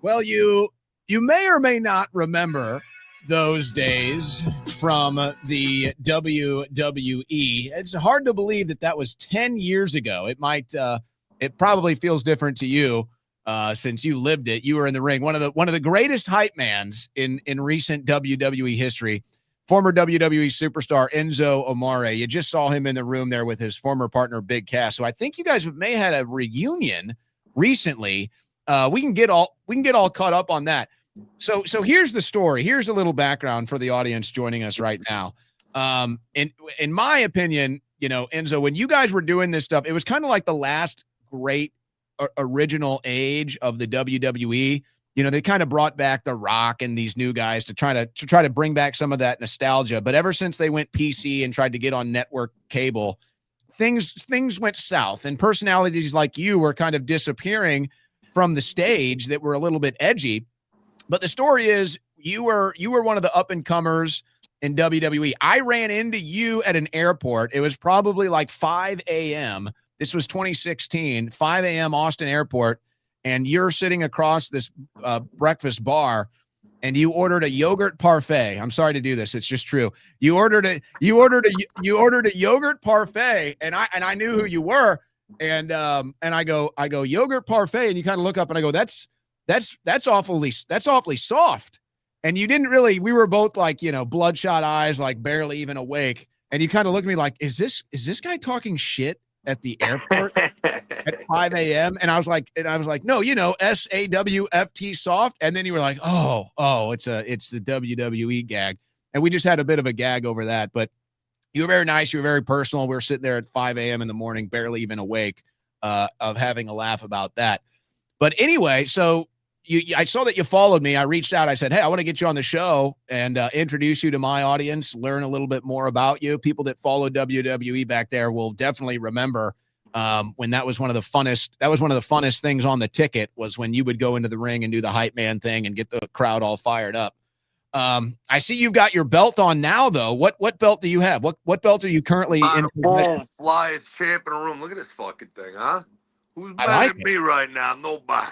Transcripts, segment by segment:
Well, you may or may not remember those days from the WWE. It's hard to believe that that was 10 years ago. It probably feels different to you since you lived it. You were in the ring. One of the greatest hype mans in recent WWE history. Former WWE superstar Enzo Amore. You just saw him in the room there with his former partner Big Cass. So I think you guys may have had a reunion recently. We can get all caught up on that. So here's the story. Here's a little background for the audience joining us right now. In my opinion, Enzo, when you guys were doing this stuff, it was kind of like the last great original age of the WWE. They kind of brought back The Rock and these new guys to try to bring back some of that nostalgia. But ever since they went PC and tried to get on network cable, things went south, and personalities like you were kind of disappearing from the stage that were a little bit edgy. But the story is you were one of the up and comers in WWE. I ran into you at an airport. It was probably like 5 a.m. This was 2016, 5 a.m. Austin Airport. And you're sitting across this breakfast bar, and you ordered a yogurt parfait. I'm sorry to do this; it's just true. You ordered a yogurt parfait, and I knew who you were, and I go yogurt parfait, and you kind of look up, and I go, that's awfully soft, and you didn't really. We were both like bloodshot eyes, like barely even awake, and you kind of looked at me like, is this guy talking shit at the airport at 5 a.m.? And I was like, no, SAWFT soft. And then you were like, oh, it's the WWE gag. And we just had a bit of a gag over that. But you were very nice. You were very personal. We were sitting there at 5 a.m. in the morning, barely even awake, of having a laugh about that. But anyway, so I saw that you followed me. I reached out. I said, hey, I want to get you on the show and introduce you to my audience, learn a little bit more about you. People that follow WWE back there will definitely remember when that was one of the funnest things on the ticket, was when you would go into the ring and do the hype man thing and get the crowd all fired up. I see you've got your belt on now, though. What belt do you have? What belt are you currently in? Boom, flyest champ in the room. Look at this fucking thing, huh? Who's better than me right now? Nobody.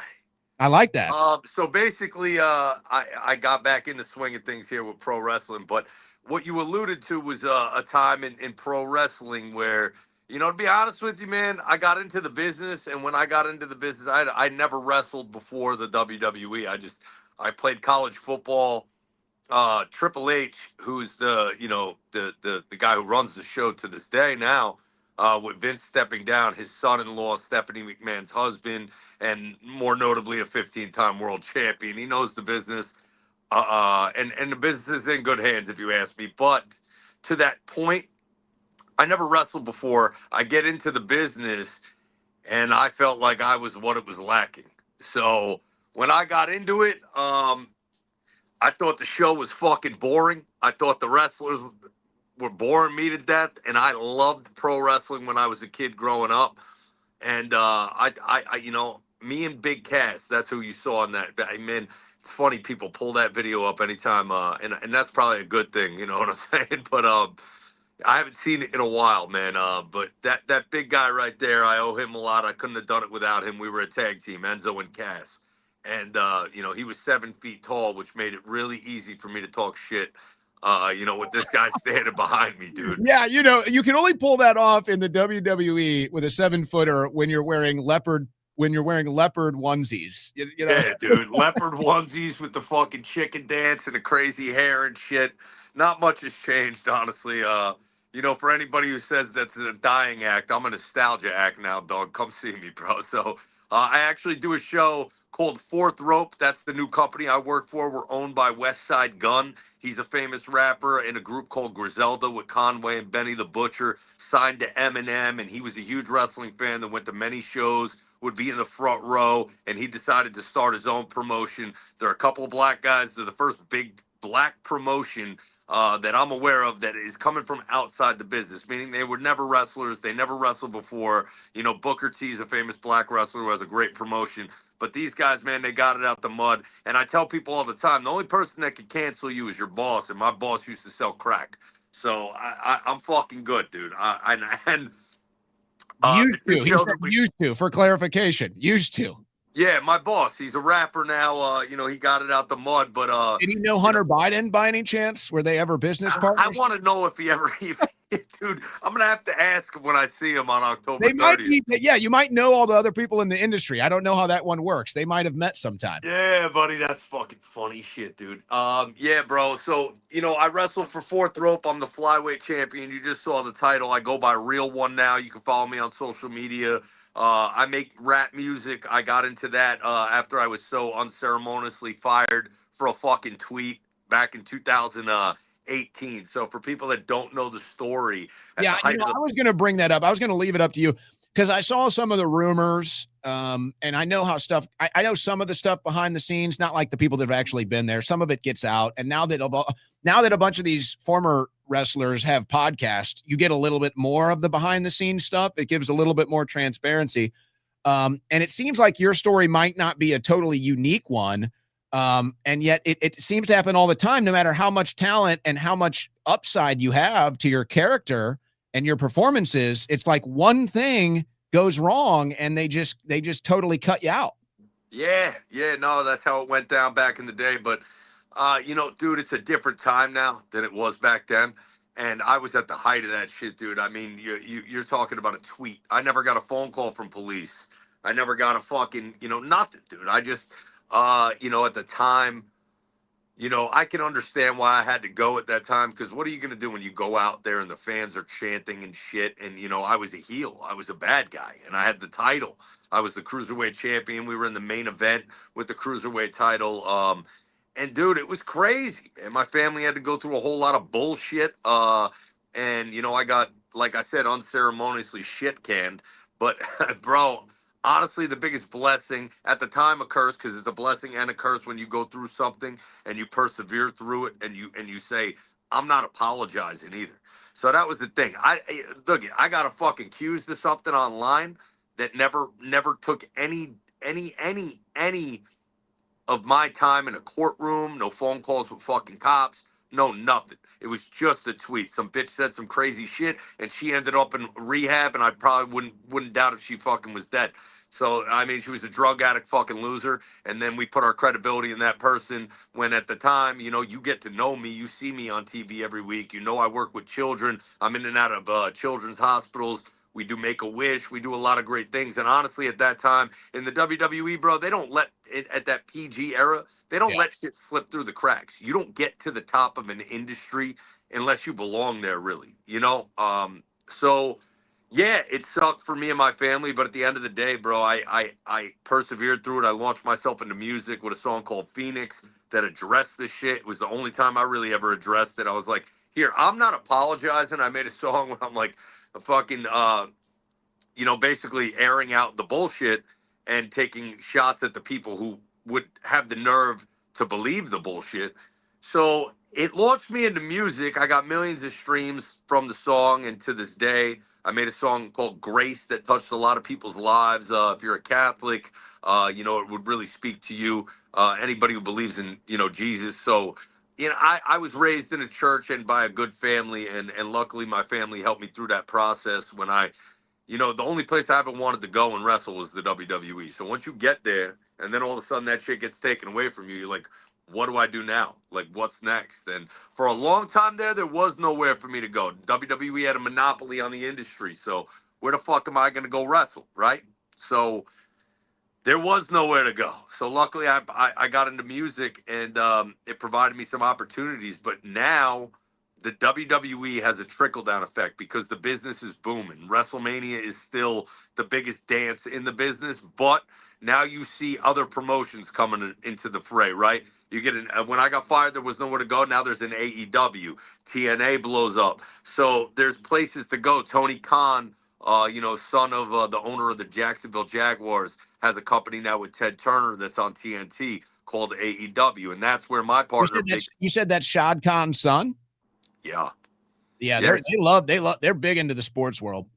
I like that. So basically, I got back into swinging things here with pro wrestling. But what you alluded to was a time in pro wrestling where, to be honest with you, man, I got into the business. And when I got into the business, I never wrestled before the WWE. I played college football. Triple H, who's the guy who runs the show to this day now, with Vince stepping down, his son-in-law, Stephanie McMahon's husband, and more notably a 15-time world champion. He knows the business, and the business is in good hands, if you ask me. But to that point, I never wrestled before. I get into the business, and I felt like I was what it was lacking. So when I got into it, I thought the show was fucking boring. I thought the wrestlers were boring me to death, and I loved pro wrestling when I was a kid growing up. And me and Big Cass, that's who you saw in that. I mean, it's funny people pull that video up anytime, and that's probably a good thing, you know what I'm saying? But I haven't seen it in a while, man. But that big guy right there, I owe him a lot. I couldn't have done it without him. We were a tag team, Enzo and Cass. And, he was 7 feet tall, which made it really easy for me to talk shit, with this guy standing behind me, dude. Yeah, you can only pull that off in the WWE with a 7-footer when you're wearing leopard onesies. Yeah, dude, leopard onesies with the fucking chicken dance and the crazy hair and shit. Not much has changed, honestly. For anybody who says that's a dying act, I'm a nostalgia act now, dog. Come see me, bro. So I actually do a show called Fourth Rope. That's the new company I work for. We're owned by West Side Gun. He's a famous rapper in a group called Griselda with Conway and Benny the Butcher, signed to Eminem, and he was a huge wrestling fan that went to many shows, would be in the front row, and he decided to start his own promotion. There are a couple of black guys. They're the first big black promotion that I'm aware of that is coming from outside the business, meaning they were never wrestlers. They never wrestled before. Booker T is a famous black wrestler who has a great promotion. But these guys, man, they got it out the mud. And I tell people all the time, the only person that could cancel you is your boss. And my boss used to sell crack. So I'm fucking good, dude. Used to, for clarification. Used to. Yeah, my boss. He's a rapper now. He got it out the mud, but Did he know you know, Hunter Biden by any chance? Were they ever business I partners? want to know if he ever even, dude. I'm gonna have to ask him when I see him on October They might 30th. be. Yeah, you might know all the other people in the industry. I don't know how that one works. They might have met sometime. Yeah, buddy, that's fucking funny shit, dude. Yeah, bro. So, I wrestled for fourth rope. I'm the flyweight champion. You just saw the title. I go by Real One now. You can follow me on social media. I make rap music. I got into that after I was so unceremoniously fired for a fucking tweet back in 2018. So, for people that don't know the story, at Yeah, the height of the I was going to bring that up. I was going to leave it up to you because I saw some of the rumors, and I know how stuff. I know some of the stuff behind the scenes, not like the people that have actually been there. Some of it gets out, and now that a bunch of these former wrestlers have podcasts, you get a little bit more of the behind the scenes stuff. It gives a little bit more transparency, and it seems like your story might not be a totally unique one. And yet it seems to happen all the time, no matter how much talent and how much upside you have to your character and your performances. It's like one thing goes wrong and they just totally cut you out. Yeah, no, that's how it went down back in the day. But, dude, it's a different time now than it was back then. And I was at the height of that shit, dude. I mean, you're talking about a tweet. I never got a phone call from police. I never got a fucking, nothing, dude. I just, at the time, I can understand why I had to go at that time because what are you going to do when you go out there and the fans are chanting and shit? And, I was a heel. I was a bad guy and I had the title. I was the cruiserweight champion. We were in the main event with the cruiserweight title. And, dude, it was crazy. And my family had to go through a whole lot of bullshit. And, I got, like I said, unceremoniously shit canned. But, bro, honestly, the biggest blessing at the time, a curse, because it's a blessing and a curse when you go through something and you persevere through it and you say, I'm not apologizing either. So that was the thing. Look, I got fucking accused of something online that never took any of my time in a courtroom, no phone calls with fucking cops, no nothing. It was just a tweet. Some bitch said some crazy shit and she ended up in rehab and I probably wouldn't doubt if she fucking was dead. So I mean she was a drug addict fucking loser and then we put our credibility in that person when at the time, you get to know me, you see me on TV every week, I work with children, I'm in and out of children's hospitals. We do Make-A-Wish. We do a lot of great things. And honestly, at that time in the WWE, bro, they don't let it at that PG era. They don't Yeah. let shit slip through the cracks. You don't get to the top of an industry unless you belong there, really. So yeah, it sucked for me and my family, but at the end of the day, bro, I persevered through it. I launched myself into music with a song called Phoenix that addressed this shit. It was the only time I really ever addressed it. I was like, here, I'm not apologizing. I made a song where I'm like, a fucking basically airing out the bullshit and taking shots at the people who would have the nerve to believe the bullshit. So it launched me into music. I got millions of streams from the song, and to this day, I made a song called Grace that touched a lot of people's lives. If you're a Catholic, it would really speak to you. Anybody who believes in, Jesus. So, I was raised in a church and by a good family, and luckily my family helped me through that process when the only place I ever wanted to go and wrestle was the WWE. So once you get there and then all of a sudden that shit gets taken away from you, you're like, what do I do now? Like, what's next? And for a long time there was nowhere for me to go. WWE had a monopoly on the industry. So where the fuck am I going to go wrestle? Right. So there was nowhere to go. So luckily I got into music and it provided me some opportunities. But now the WWE has a trickle down effect because the business is booming. WrestleMania is still the biggest dance in the business, but now you see other promotions coming into the fray, right? You get when I got fired, there was nowhere to go. Now there's an AEW. TNA blows up. So there's places to go. Tony Khan, son of the owner of the Jacksonville Jaguars, has a company now with Ted Turner that's on TNT called AEW, and that's where my partner. You said that's Shad Khan's son. Yeah. Yeah, Yes. they're big into the sports world.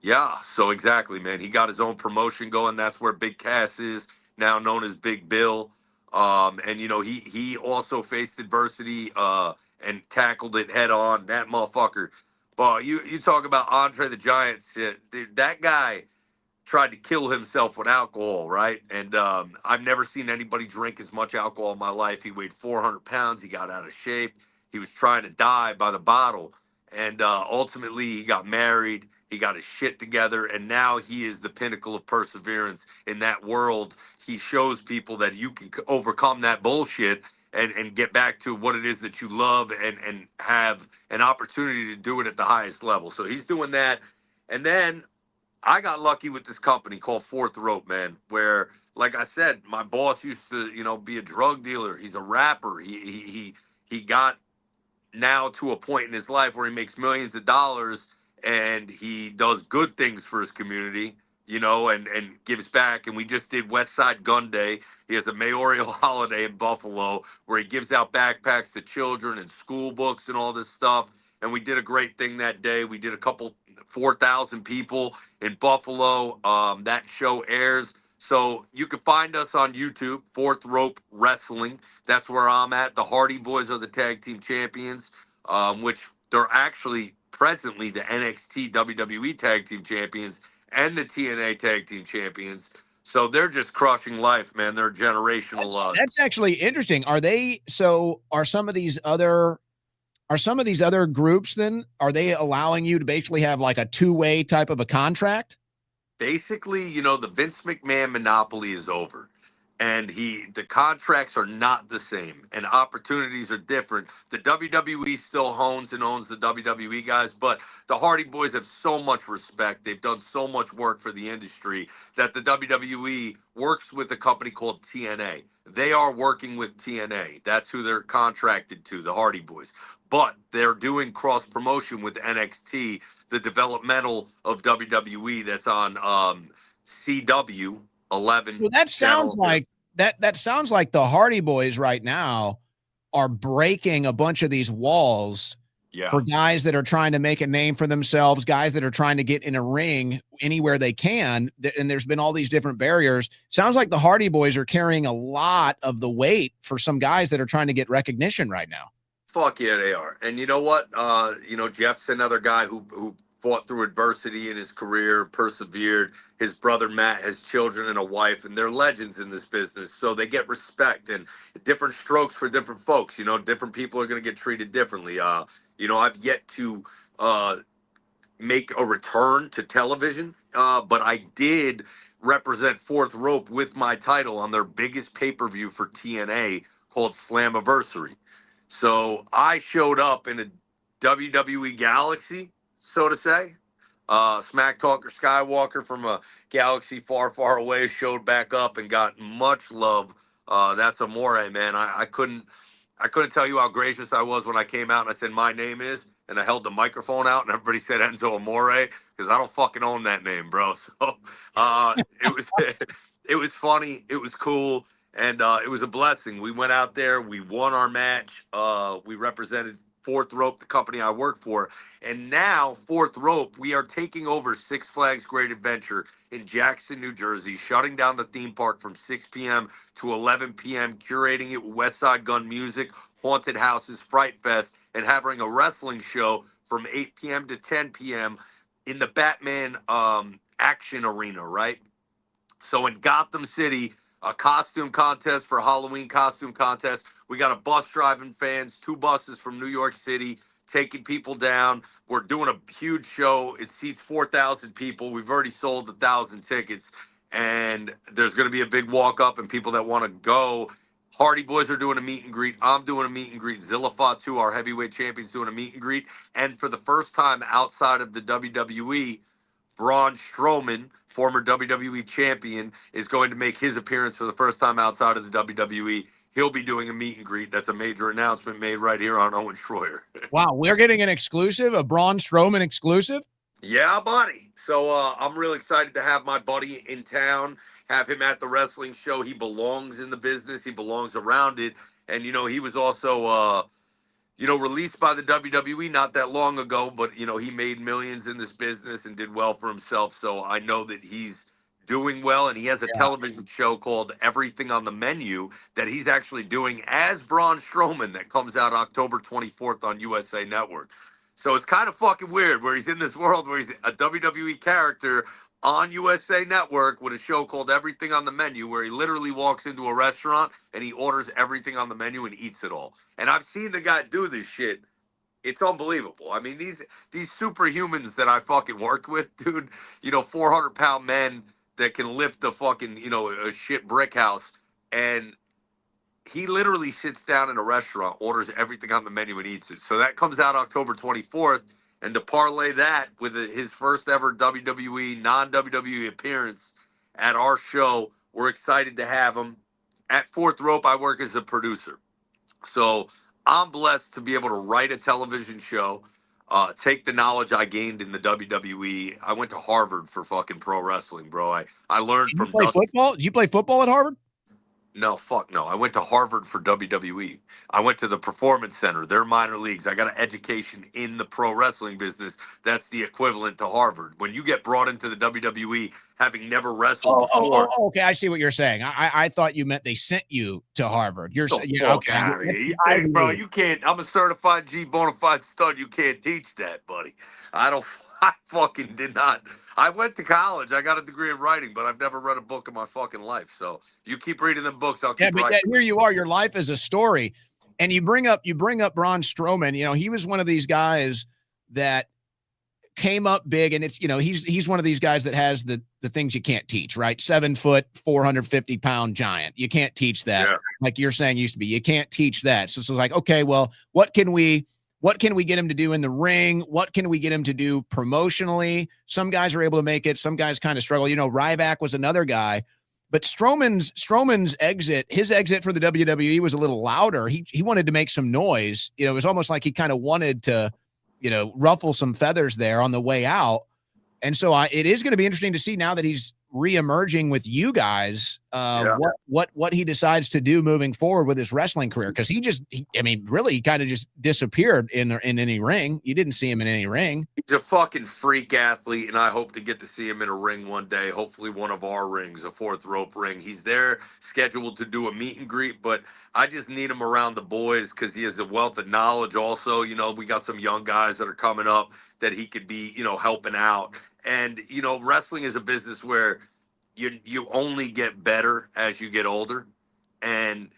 Yeah. So exactly, man. He got his own promotion going. That's where Big Cass is now, known as Big Bill. And he also faced adversity and tackled it head on. That motherfucker. But you talk about Andre the Giant shit. Dude, that guy. tried to kill himself with alcohol, right? And I've never seen anybody drink as much alcohol in my life. He weighed 400 pounds. He got out of shape. He was trying to die by the bottle. And ultimately, he got married. He got his shit together. And now he is the pinnacle of perseverance in that world. He shows people that you can overcome that bullshit and get back to what it is that you love and have an opportunity to do it at the highest level. So he's doing that. And then I got lucky with this company called Fourth Rope, man, where, like I said, my boss used to, be a drug dealer. He's a rapper. He got now to a point in his life where he makes millions of dollars and he does good things for his community, and gives back. And we just did West Side Gun Day. He has a mayoral holiday in Buffalo where he gives out backpacks to children and school books and all this stuff. And we did a great thing that day. We did 4,000 people in Buffalo. That show airs. So you can find us on YouTube, Fourth Rope Wrestling. That's where I'm at. The Hardy Boys are the tag team champions, which they're actually presently the NXT WWE tag team champions and the TNA tag team champions. So they're just crushing life, man. They're generational. That's actually interesting. Are some of these other groups then, are they allowing you to basically have like a two-way type of a contract? Basically, the Vince McMahon monopoly is over. And the contracts are not the same and opportunities are different. The WWE still owns the WWE guys, but the Hardy Boys have so much respect. They've done so much work for the industry that the WWE works with a company called TNA. They are working with TNA. That's who they're contracted to, the Hardy Boys. But they're doing cross promotion with NXT, the developmental of WWE that's on CW 11. Well, that sounds like that sounds like the Hardy Boys right now are breaking a bunch of these walls for guys that are trying to make a name for themselves, guys that are trying to get in a ring anywhere they can. And there's been all these different barriers. Sounds like the Hardy Boys are carrying a lot of the weight for some guys that are trying to get recognition right now. Fuck yeah, they are. And you know what? Jeff's another guy who fought through adversity in his career, persevered. His brother Matt has children and a wife, and they're legends in this business. So they get respect and different strokes for different folks. Different people are going to get treated differently. I've yet to make a return to television, but I did represent Fourth Rope with my title on their biggest pay-per-view for TNA called Slammiversary. So I showed up in a WWE galaxy, so to say. Smack Talker Skywalker from a galaxy far, far away showed back up and got much love. That's Amore, man. I couldn't tell you how gracious I was when I came out and I said my name is, and I held the microphone out and everybody said Enzo Amore because I don't fucking own that name, bro. So it was funny, it was cool. And it was a blessing. We went out there. We won our match. We represented Fourth Rope, the company I work for. And now, Fourth Rope, we are taking over Six Flags Great Adventure in Jackson, New Jersey, shutting down the theme park from 6 p.m. to 11 p.m., curating it with West Side Gun music, haunted houses, Fright Fest, and having a wrestling show from 8 p.m. to 10 p.m. in the Batman action arena, right? So in Gotham City, a costume contest for a Halloween costume contest. We got a bus driving fans, 2 buses from New York City, taking people down. We're doing a huge show. It seats 4,000 people. We've already sold 1,000 tickets. And there's going to be a big walk up and people that want to go. Hardy Boys are doing a meet and greet. I'm doing a meet and greet. Zilla Fatu, our heavyweight champion's doing a meet and greet. And for the first time outside of the WWE, Braun Strowman, former WWE champion, is going to make his appearance for the first time outside of the WWE. He'll be doing a meet and greet. That's a major announcement made right here on Owen Shroyer. Wow, we're getting an exclusive, a Braun Strowman exclusive? Yeah, buddy. So I'm really excited to have my buddy in town, have him at the wrestling show. He belongs in the business. He belongs around it. And, he was also released by the WWE not that long ago, but, he made millions in this business and did well for himself. So I know that he's doing well, and he has a television show called Everything on the Menu that he's actually doing as Braun Strowman that comes out October 24th on USA Network. So it's kind of fucking weird where he's in this world where he's a WWE character on USA Network with a show called Everything on the Menu, where he literally walks into a restaurant and he orders everything on the menu and eats it all. And I've seen the guy do this shit. It's unbelievable. I mean, these superhumans that I fucking worked with, dude, 400-pound men that can lift the fucking, a shit brick house. And he literally sits down in a restaurant, orders everything on the menu, and eats it. So that comes out October 24th. And to parlay that with his first ever WWE, non-WWE appearance at our show, we're excited to have him. At Fourth Rope, I work as a producer. So I'm blessed to be able to write a television show, take the knowledge I gained in the WWE. I went to Harvard for fucking pro wrestling, bro. I learned Did you from play football? Did you play football at Harvard? No, fuck no. I went to Harvard for WWE. I went to the Performance Center, their minor leagues. I got an education in the pro wrestling business. That's the equivalent to Harvard. When you get brought into the WWE, having never wrestled before. Okay. I see what you're saying. I thought you meant they sent you to Harvard. You're saying, yeah, okay. Out of here. You think, bro, you can't. I'm a certified G bona fide stud. You can't teach that, buddy. I fucking did not. I went to college. I got a degree in writing, but I've never read a book in my fucking life. So you keep reading them books, I'll keep writing. Here you are. Your life is a story, and you bring up Braun Strowman. He was one of these guys that came up big, and it's he's one of these guys that has the things you can't teach, right? 7 foot, 450-pound giant. You can't teach that. Yeah. Like you're saying used to be. You can't teach that. So it's like, okay, well, what can we get him to do in the ring? What can we get him to do promotionally? Some guys are able to make it. Some guys kind of struggle. Ryback was another guy, but Strowman's exit, his exit for the WWE was a little louder. He wanted to make some noise. It was almost like he kind of wanted to, ruffle some feathers there on the way out. And so it is going to be interesting to see now that he's re-emerging with you guys, what he decides to do moving forward with his wrestling career. Cause he really kind of just disappeared in any ring. You didn't see him in any ring. He's a fucking freak athlete, and I hope to get to see him in a ring one day. Hopefully one of our rings, a Fourth Rope ring. He's there scheduled to do a meet and greet, but I just need him around the boys because he has a wealth of knowledge. Also, we got some young guys that are coming up that he could be, helping out. And, wrestling is a business where you only get better as you get older. And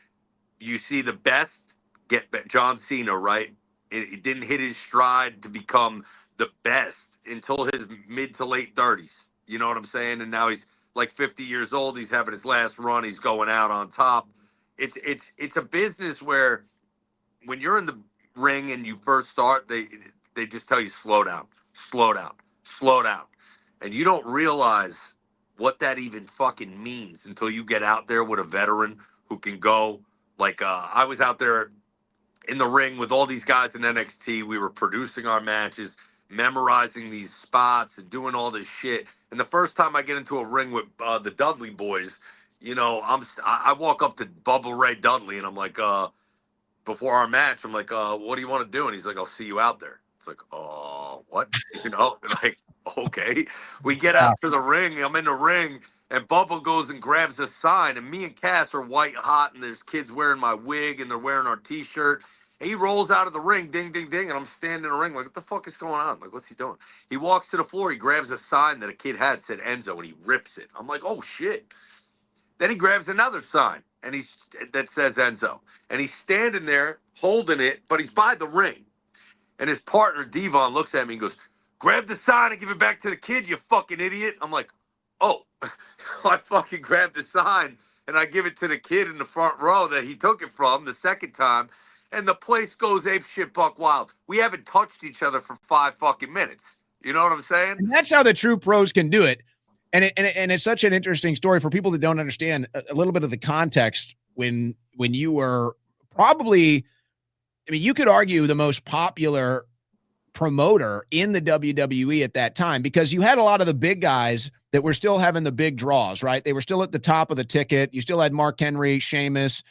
you see the best get better. John Cena, right? It didn't hit his stride to become the best until his mid to late 30s. You know what I'm saying? And now he's like 50 years old. He's having his last run. He's going out on top. It's a business where when you're in the ring and you first start, they just tell you slow down, slow down, slow down. And you don't realize what that even fucking means until you get out there with a veteran who can go. Like I was out there in the ring with all these guys in NXT. We were producing our matches, memorizing these spots and doing all this shit. And the first time I get into a ring with the Dudley boys, I walk up to Bubba Ray Dudley and I'm like, before our match, I'm like, what do you want to do? And he's like, I'll see you out there. It's like, oh, what? Like, okay. We get out to the ring. I'm in the ring, and Bubba goes and grabs a sign, and me and Cass are white hot, and there's kids wearing my wig, and they're wearing our T-shirt. And he rolls out of the ring, ding, ding, ding, and I'm standing in the ring like, what the fuck is going on? Like, what's he doing? He walks to the floor. He grabs a sign that a kid had, said Enzo, and he rips it. I'm like, oh, shit. Then he grabs another sign, and that says Enzo. And he's standing there holding it, but he's by the ring. And his partner, Devon, looks at me and goes, grab the sign and give it back to the kid, you fucking idiot. I'm like, oh. I fucking grabbed the sign, and I give it to the kid in the front row that he took it from the second time. And the place goes ape shit buck wild. We haven't touched each other for 5 fucking minutes. You know what I'm saying? And that's how the true pros can do it. And it's such an interesting story for people that don't understand a little bit of the context when you were probably, you could argue the most popular promoter in the WWE at that time, because you had a lot of the big guys that were still having the big draws, right? They were still at the top of the ticket. You still had Mark Henry, Sheamus,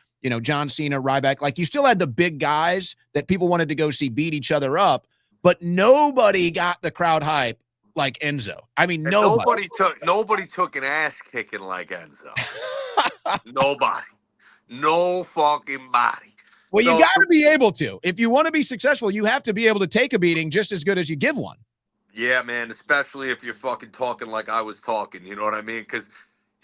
John Cena, Ryback. Like, you still had the big guys that people wanted to go see beat each other up, but nobody got the crowd hype like Enzo. Nobody took an ass kicking like Enzo. Nobody. No fucking body. Well, you So got to be able to. If you want to be successful, you have to be able to take a beating just as good as you give one. yeah, man, especially if you're fucking talking like I was talking, you know what I mean? Because,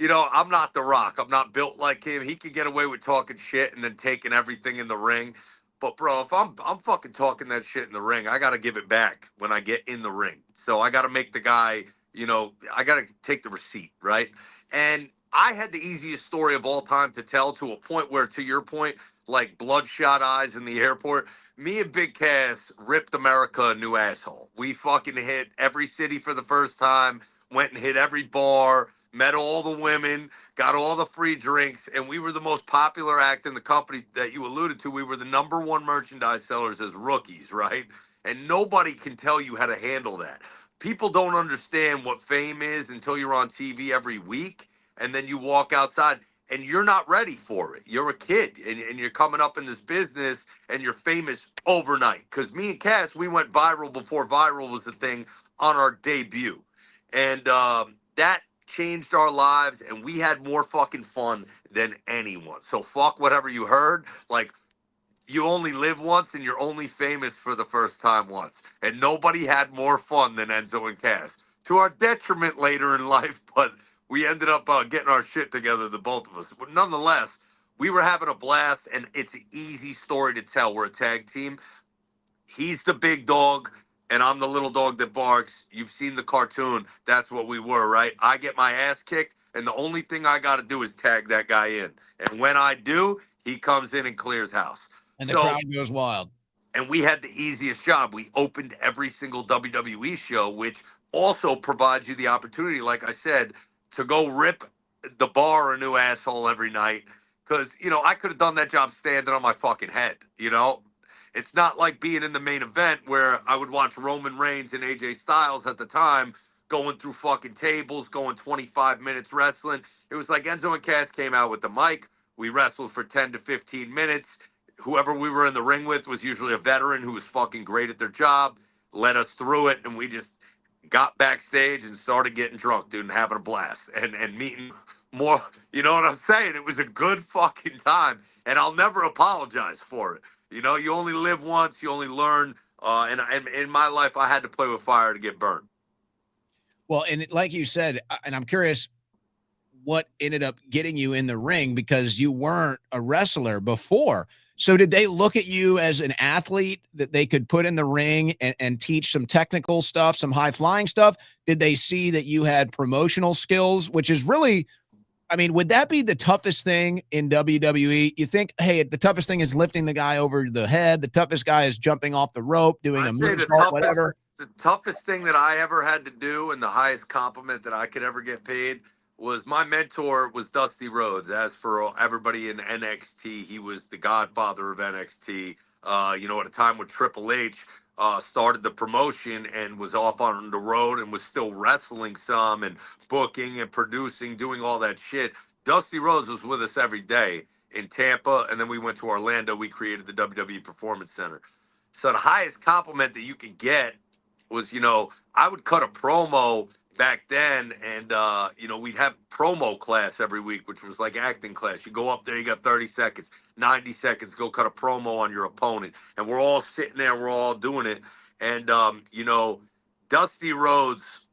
I'm not The Rock. I'm not built like him. He can get away with talking shit and then taking everything in the ring. But bro, if I'm fucking talking that shit in the ring, I gotta give it back when I get in the ring. So I gotta make the guy, I gotta take the receipt, right? And I had the easiest story of all time to tell, to a point where, to your point, like bloodshot eyes in the airport. Me and Big Cass ripped America a new asshole. We fucking hit every city for the first time, went and hit every bar, met all the women, got all the free drinks, and we were the most popular act in the company that you alluded to. We were the number one merchandise sellers as rookies, right? And nobody can tell you how to handle that. People don't understand what fame is until you're on TV every week, and then you walk outside and you're not ready for it. You're a kid and you're coming up in this business and you're famous overnight. Because me and Cass, we went viral before viral was a thing on our debut. And that changed our lives, and we had more fucking fun than anyone. So fuck whatever you heard. Like, you only live once and you're only famous for the first time once. And nobody had more fun than Enzo and Cass. To our detriment later in life, but we ended up getting our shit together, the both of us. But nonetheless, we were having a blast, and it's an easy story to tell. We're a tag team. He's the big dog, and I'm the little dog that barks. You've seen the cartoon. That's what we were, right? I get my ass kicked, and the only thing I got to do is tag that guy in. And when I do, he comes in and clears house. And the So, crowd goes wild. and we had the easiest job. We opened every single WWE show, which also provides you the opportunity, like I said, to go rip the bar a new asshole every night. Because, I could have done that job standing on my fucking head. It's not like being in the main event where I would watch Roman Reigns and AJ Styles at the time going through fucking tables, going 25 minutes wrestling. It was like Enzo and Cass came out with the mic. We wrestled for 10 to 15 minutes. Whoever we were in the ring with was usually a veteran who was fucking great at their job, led us through it, and we just got backstage and started getting drunk, dude, and having a blast and meeting more. You know what I'm saying? It was a good fucking time, and I'll never apologize for it. You only live once, you only learn. And in my life, I had to play with fire to get burned. Well, and like you said, and I'm curious what ended up getting you in the ring, because you weren't a wrestler before. So did they look at you as an athlete that they could put in the ring and teach some technical stuff, some high flying stuff? Did they see that you had promotional skills, which is really, I mean, would that be the toughest thing in WWE? You think, hey, the toughest thing is lifting the guy over the head. The toughest guy is jumping off the rope, doing I a say moonsault, whatever. the toughest thing that I ever had to do, and the highest compliment that I could ever get paid, was my mentor was Dusty Rhodes. As for everybody in NXT, he was the godfather of NXT. At a time when Triple H started the promotion and was off on the road and was still wrestling some and booking and producing, doing all that shit. Dusty Rhodes was with us every day in Tampa, and then we went to Orlando. We created the WWE Performance Center. So the highest compliment that you could get was, I would cut a promo back then, and we'd have promo class every week, which was like acting class. You go up there, you got 30 seconds, 90 seconds, go cut a promo on your opponent, and we're all sitting there, we're all doing it, and Dusty Rhodes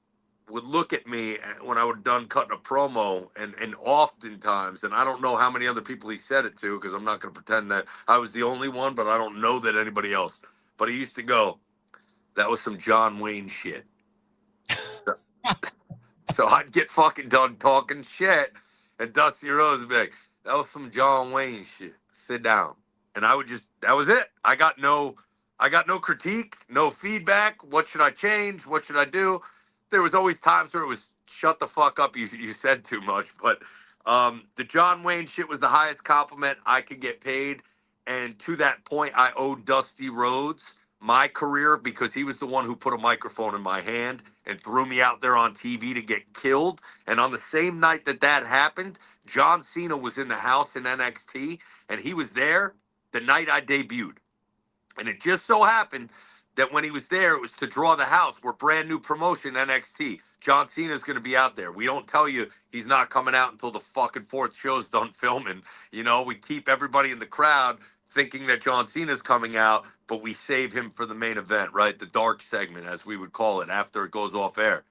would look at me when I was done cutting a promo, and oftentimes, and I don't know how many other people he said it to, because I'm not going to pretend that I was the only one, but I don't know that anybody else. But he used to go, "That was some John Wayne shit." So I'd get fucking done talking shit, and Dusty Rhodes would be like, "That was some John Wayne shit. Sit down." And I would just, that was it. I got no critique, no feedback. What should I change? What should I do? There was always times where it was, "Shut the fuck up. You said too much." But the John Wayne shit was the highest compliment I could get paid. And to that point, I owed Dusty Rhodes my career, because he was the one who put a microphone in my hand and threw me out there on TV to get killed. And on the same night that that happened, John Cena was in the house in NXT, and he was there the night I debuted. And it just so happened that when he was there, it was to draw the house. We're brand new promotion, NXT. John Cena's going to be out there. We don't tell you he's not coming out until the fucking fourth show's done filming. We keep everybody in the crowd thinking that John Cena's coming out, but we save him for the main event, right? The dark segment, as we would call it, after it goes off air.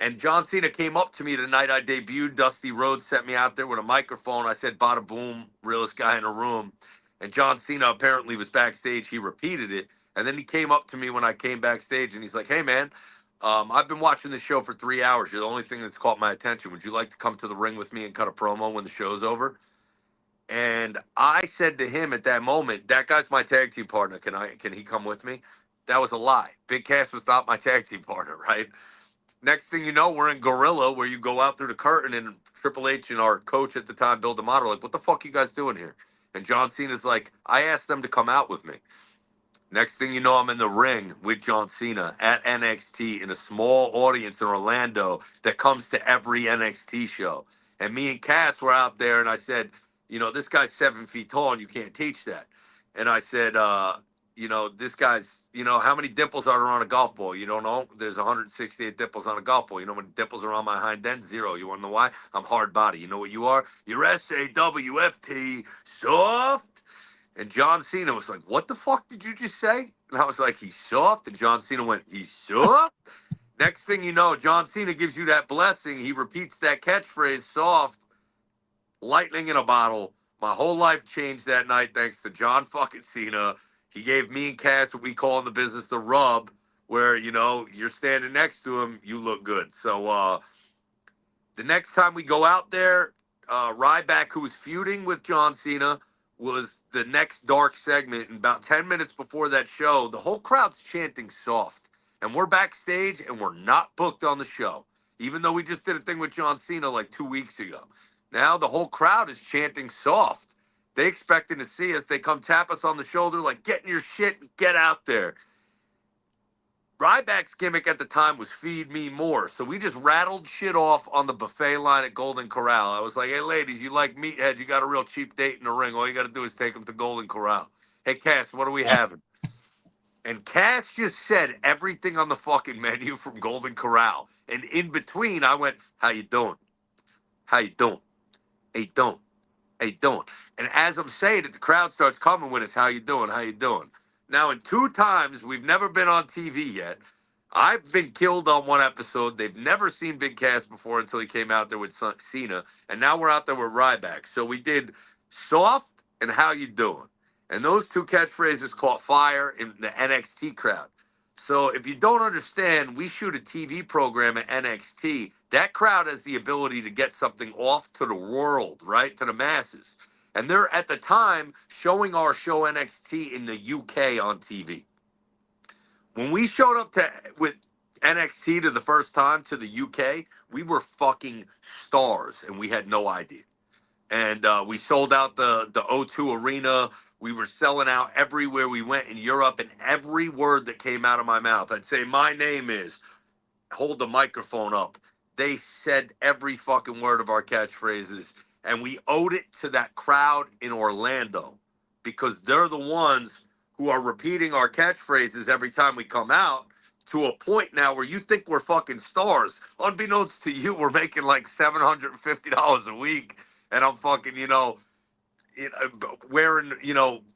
And John Cena came up to me the night I debuted. Dusty Rhodes sent me out there with a microphone. I said, bada boom, realest guy in the room. And John Cena apparently was backstage. He repeated it. And then he came up to me when I came backstage and he's like, hey, man, I've been watching this show for 3 hours. You're the only thing that's caught my attention. Would you like to come to the ring with me and cut a promo when the show's over? And I said to him at that moment, that guy's my tag team partner. Can he come with me? That was a lie. Big Cass was not my tag team partner, right? Next thing you know, we're in Gorilla, where you go out through the curtain, and Triple H and our coach at the time, Bill D'Amato, are like, what the fuck you guys doing here? And John Cena's like, I asked them to come out with me. Next thing you know, I'm in the ring with John Cena at NXT in a small audience in Orlando that comes to every NXT show. And me and Cass were out there, and I said, this guy's 7 feet tall, and you can't teach that. And I said, this guy's, how many dimples are there on a golf ball? You don't know? There's 168 dimples on a golf ball. You know how many dimples are on my hind end? 0. You want to know why? I'm hard body. You know what you are? You're SAWFT, soft. And John Cena was like, what the fuck did you just say? And I was like, he's soft. And John Cena went, he's soft? Next thing you know, John Cena gives you that blessing. He repeats that catchphrase, soft, lightning in a bottle. My whole life changed that night thanks to John fucking Cena. He gave me and Cass what we call in the business the rub, where, you're standing next to him, you look good. So the next time we go out there, Ryback, who was feuding with John Cena, was the next dark segment. And about 10 minutes before that show, the whole crowd's chanting soft. And we're backstage, and we're not booked on the show, even though we just did a thing with John Cena like 2 weeks ago. Now the whole crowd is chanting soft. They expecting to see us. They come tap us on the shoulder like, get in your shit and get out there. Ryback's gimmick at the time was feed me more. So we just rattled shit off on the buffet line at Golden Corral. I was like, hey, ladies, you like meatheads? You got a real cheap date in the ring. All you got to do is take them to Golden Corral. Hey, Cass, what are we having? And Cass just said everything on the fucking menu from Golden Corral. And in between, I went, how you doing? How you doing? How you doing? How you doing? And as I'm saying it, the crowd starts coming with us. How you doing? How you doing? Now, in 2 times, we've never been on TV yet. I've been killed on one episode. They've never seen Big Cass before until he came out there with Cena. And now we're out there with Ryback. So we did soft and how you doing? And those 2 catchphrases caught fire in the NXT crowd. So if you don't understand, we shoot a TV program at NXT. That crowd has the ability to get something off to the world, right? To the masses. And they're at the time showing our show NXT in the UK on TV. When we showed up with NXT to the first time to the UK, we were fucking stars and we had no idea. And we sold out the O2 Arena. We were selling out everywhere we went in Europe, and every word that came out of my mouth, I'd say, my name is, hold the microphone up. They said every fucking word of our catchphrases, and we owed it to that crowd in Orlando because they're the ones who are repeating our catchphrases every time we come out to a point now where you think we're fucking stars. Unbeknownst to you, we're making like $750 a week, and I'm fucking, wearing,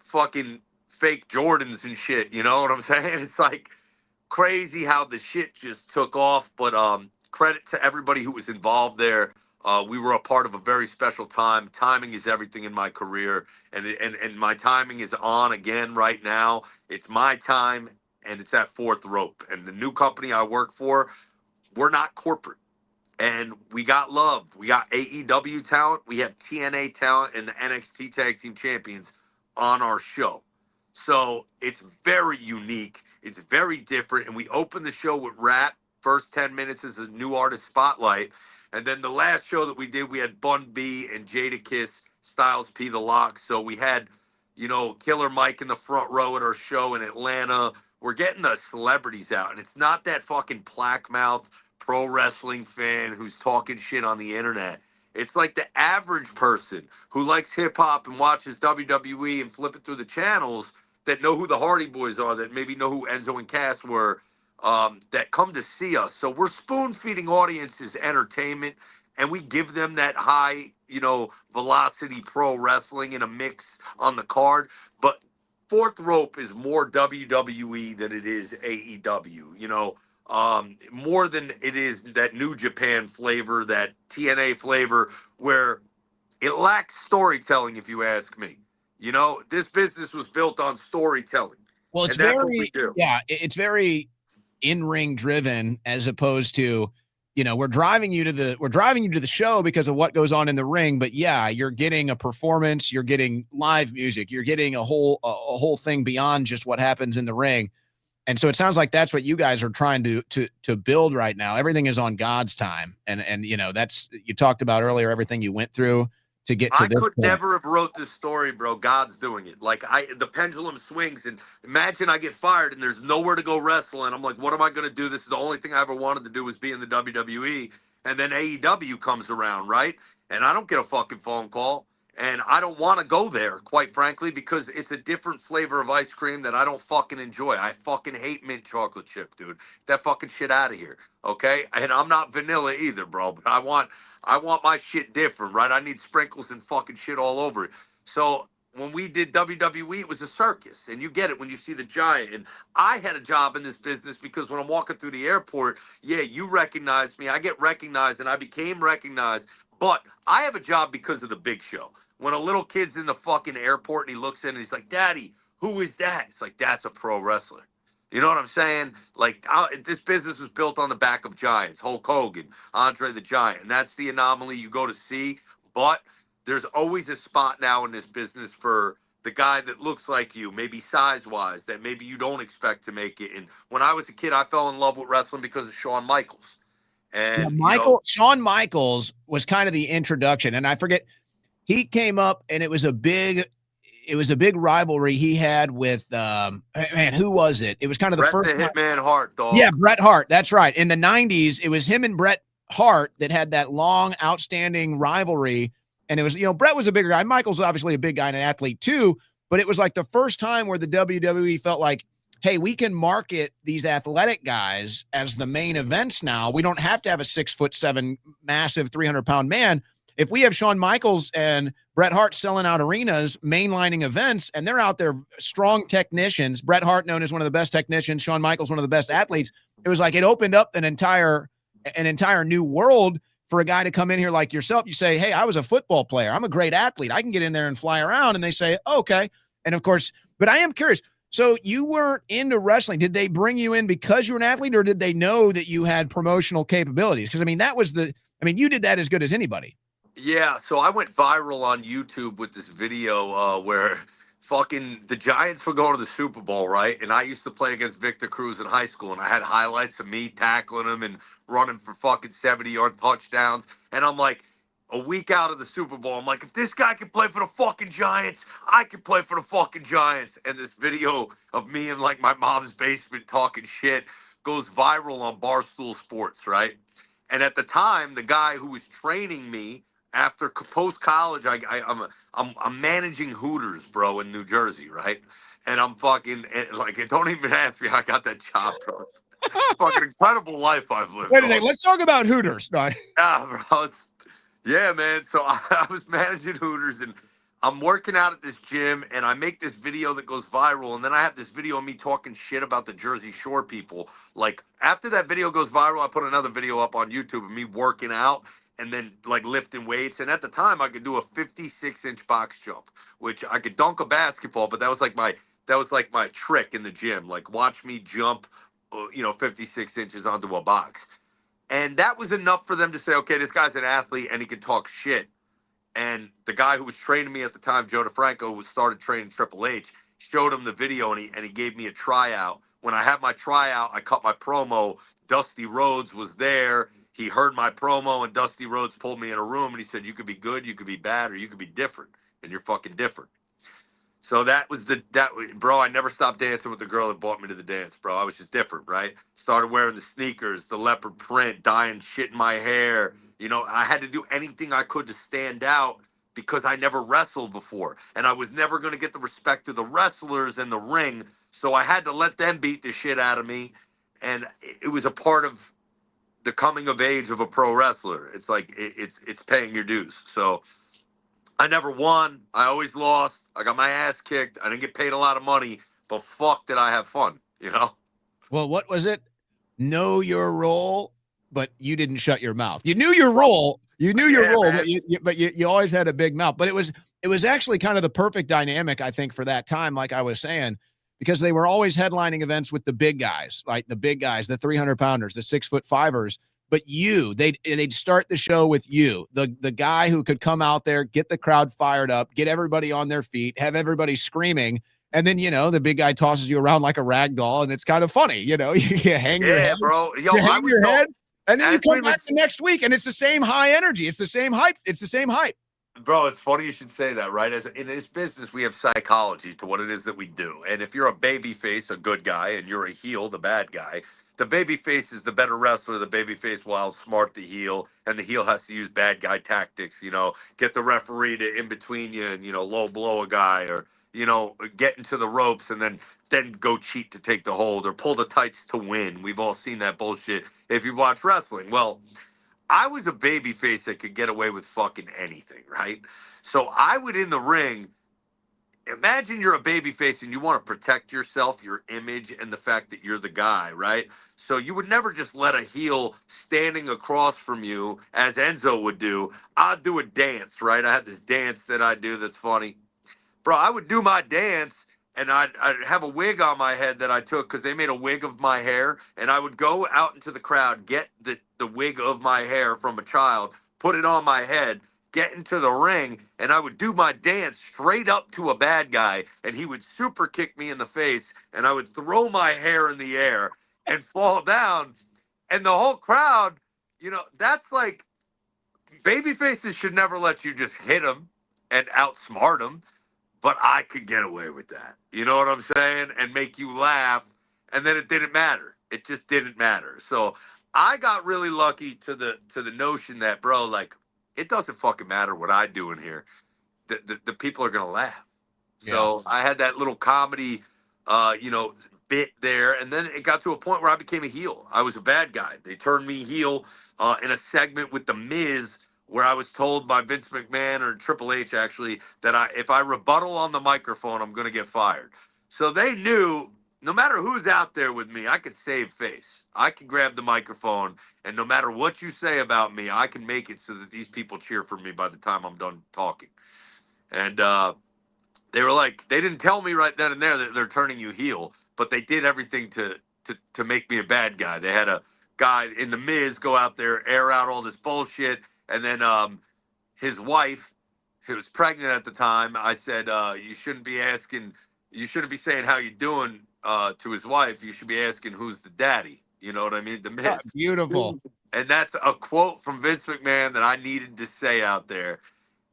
fucking fake Jordans and shit. You know what I'm saying? It's like crazy how the shit just took off. But credit to everybody who was involved there. We were a part of a very special time. Timing is everything in my career, and my timing is on again right now. It's my time, and it's at Fourth Rope. And the new company I work for, we're not corporate. And we got love. We got AEW talent. We have TNA talent and the NXT Tag Team Champions on our show. So it's very unique. It's very different. And we opened the show with rap. First 10 minutes is a new artist spotlight. And then the last show that we did, we had Bun B and Jadakiss, Styles P, The Lock. So we had, Killer Mike in the front row at our show in Atlanta. We're getting the celebrities out. And it's not that fucking plaque mouth pro wrestling fan who's talking shit on the internet. It's like the average person who likes hip hop and watches WWE and flipping through the channels that know who the Hardy Boys are, that maybe know who Enzo and Cass were, that come to see us. So we're spoon feeding audiences entertainment, and we give them that high, Velocity Pro Wrestling in a mix on the card, but Fourth Rope is more WWE than it is AEW. More than it is that New Japan flavor, that TNA flavor, where it lacks storytelling, if you ask me. This business was built on storytelling, Well, it's and that's what we very, do. yeah, it's very in-ring driven as opposed to, we're driving you to the show because of what goes on in the ring. But yeah, you're getting a performance, you're getting live music, you're getting a whole thing beyond just what happens in the ring. And so it sounds like that's what you guys are trying to build right now. Everything is on God's time. And that's, you talked about earlier, everything you went through to get to I this could point. never have wrote this story, bro. God's doing it. Like the pendulum swings, and imagine I get fired and there's nowhere to go wrestle, and I'm like, what am I gonna do? This is the only thing I ever wanted to do was be in the WWE, and then AEW comes around, right? And I don't get a fucking phone call, and I don't want to go there, quite frankly, because it's a different flavor of ice cream that I don't fucking enjoy. I fucking hate mint chocolate chip, dude. Get that fucking shit out of here, okay? And I'm not vanilla either, bro. But I want my shit different, right? I need sprinkles and fucking shit all over it. So when we did WWE, it was a circus, and you get it when you see the giant. And I had a job in this business because when I'm walking through the airport, yeah, you recognize me, I get recognized, and I became recognized. But I have a job because of the Big Show. When a little kid's in the fucking airport and he looks in and he's like, "Daddy, who is that?" It's like, that's a pro wrestler. You know what I'm saying? Like, this business was built on the back of giants, Hulk Hogan, Andre the Giant, and that's the anomaly you go to see. But there's always a spot now in this business for the guy that looks like you, maybe size-wise, that maybe you don't expect to make it. And when I was a kid, I fell in love with wrestling because of Shawn Michaels. Yeah, And, Shawn Michaels was kind of the introduction. And I forget, he came up and it was a big rivalry he had with man, who was it? It was kind of the Bret first the time. Hitman Hart, Yeah, dog. Bret Hart. That's right. In the 90s, it was him and Bret Hart that had that long, outstanding rivalry. And it was, Bret was a bigger guy. Michael's obviously a big guy and an athlete too. But it was like the first time where the WWE felt like, hey, we can market these athletic guys as the main events now. We don't have to have a 6'7" massive 300-pound man. If we have Shawn Michaels and Bret Hart selling out arenas, mainlining events, and they're out there strong technicians, Bret Hart known as one of the best technicians, Shawn Michaels one of the best athletes, it was like it opened up an entire new world for a guy to come in here like yourself. You say, hey, I was a football player. I'm a great athlete. I can get in there and fly around. And they say, oh, okay. And of course, but I am curious. So you weren't into wrestling. Did they bring you in because you were an athlete, or did they know that you had promotional capabilities? Because, you did that as good as anybody. Yeah, so I went viral on YouTube with this video where fucking the Giants were going to the Super Bowl, right? And I used to play against Victor Cruz in high school, and I had highlights of me tackling him and running for fucking 70-yard touchdowns. And I'm like, a week out of the Super Bowl, I'm like, if this guy can play for the fucking Giants, I can play for the fucking Giants. And this video of me in like my mom's basement talking shit goes viral on Barstool Sports, right? And at the time, the guy who was training me after post college, I'm managing Hooters, bro, in New Jersey, right? And I'm fucking like, don't even ask me how I got that job, bro. It's fucking incredible life I've lived. Wait a Dog. second. Let's talk about Hooters. No. Yeah, bro. Yeah, man. So I was managing Hooters, and I'm working out at this gym, and I make this video that goes viral, and then I have this video of me talking shit about the Jersey Shore people. Like after that video goes viral, I put another video up on YouTube of me working out and then like lifting weights. And at the time, I could do a 56-inch box jump, which I could dunk a basketball, but that was like my trick in the gym. Like watch me jump, 56 inches onto a box. And that was enough for them to say, okay, this guy's an athlete and he can talk shit. And the guy who was training me at the time, Joe DeFranco, who started training Triple H, showed him the video, and he gave me a tryout. When I had my tryout, I cut my promo. Dusty Rhodes was there. He heard my promo, and Dusty Rhodes pulled me in a room, and he said, you could be good, you could be bad, or you could be different, and you're fucking different. So bro, I never stopped dancing with the girl that brought me to the dance, bro. I was just different, right? Started wearing the sneakers, the leopard print, dyeing shit in my hair. I had to do anything I could to stand out because I never wrestled before. And I was never going to get the respect of the wrestlers in the ring. So I had to let them beat the shit out of me. And it was a part of the coming of age of a pro wrestler. It's like it's paying your dues. So I never won. I always lost. I got my ass kicked. I didn't get paid a lot of money, but fuck did I have fun, you know? Well, what was it? Know your role, but you didn't shut your mouth. You knew your role. You knew your Yeah, role, man. but you always had a big mouth. But it was actually kind of the perfect dynamic, I think, for that time, like I was saying, because they were always headlining events with the big guys, like the big guys, the 300 pounders, the 6'5"ers. But they'd start the show with you, the guy who could come out there, get the crowd fired up, get everybody on their feet, have everybody screaming. And then, the big guy tosses you around like a rag doll, and it's kind of funny. You hang your Yeah, head, bro. Yo, you I hang would your go head, and then you as come we would. back the next week, and it's the same high energy. It's the same hype. It's the same hype. Bro, it's funny you should say that, right? As in this business, we have psychology to what it is that we do. And if you're a baby face, a good guy, and you're a heel, the bad guy, the baby face is the better wrestler. The baby face will outsmart the heel, and the heel has to use bad guy tactics, get the referee to in between you and, low blow a guy or, get into the ropes and then go cheat to take the hold or pull the tights to win. We've all seen that bullshit if you've watched wrestling. Well, I was a baby face that could get away with fucking anything, right? So I would in the ring, imagine you're a baby face and you want to protect yourself, your image, and the fact that you're the guy, right? So you would never just let a heel standing across from you, as Enzo would do. I'd do a dance, right? I had this dance that I do that's funny. Bro, I would do my dance and I'd have a wig on my head that I took because they made a wig of my hair. And I would go out into the crowd, get the wig of my hair from a child, put it on my head, get into the ring, and I would do my dance straight up to a bad guy. And he would super kick me in the face. And I would throw my hair in the air and fall down. And the whole crowd, that's like baby faces should never let you just hit them and outsmart them, but I could get away with that. You know what I'm saying? And make you laugh. And then it didn't matter. It just didn't matter. So I got really lucky to the notion that, bro, like, it doesn't fucking matter what I do in here. The people are gonna laugh. Yeah. So I had that little comedy bit there, and then it got to a point where I became a heel. I was a bad guy. They turned me heel in a segment with the Miz where I was told by Vince McMahon or Triple H actually that if I rebuttal on the microphone, I'm going to get fired. So they knew no matter who's out there with me, I could save face. I can grab the microphone, and no matter what you say about me, I can make it so that these people cheer for me by the time I'm done talking. And they were like, they didn't tell me right then and there that they're turning you heel, but they did everything to make me a bad guy. They had a guy in the Miz go out there, air out all this bullshit, and then his wife, who was pregnant at the time, I said, you shouldn't be saying how you doing to his wife. You should be asking who's the daddy. You know what I mean? The Miz. Beautiful. And that's a quote from Vince McMahon that I needed to say out there,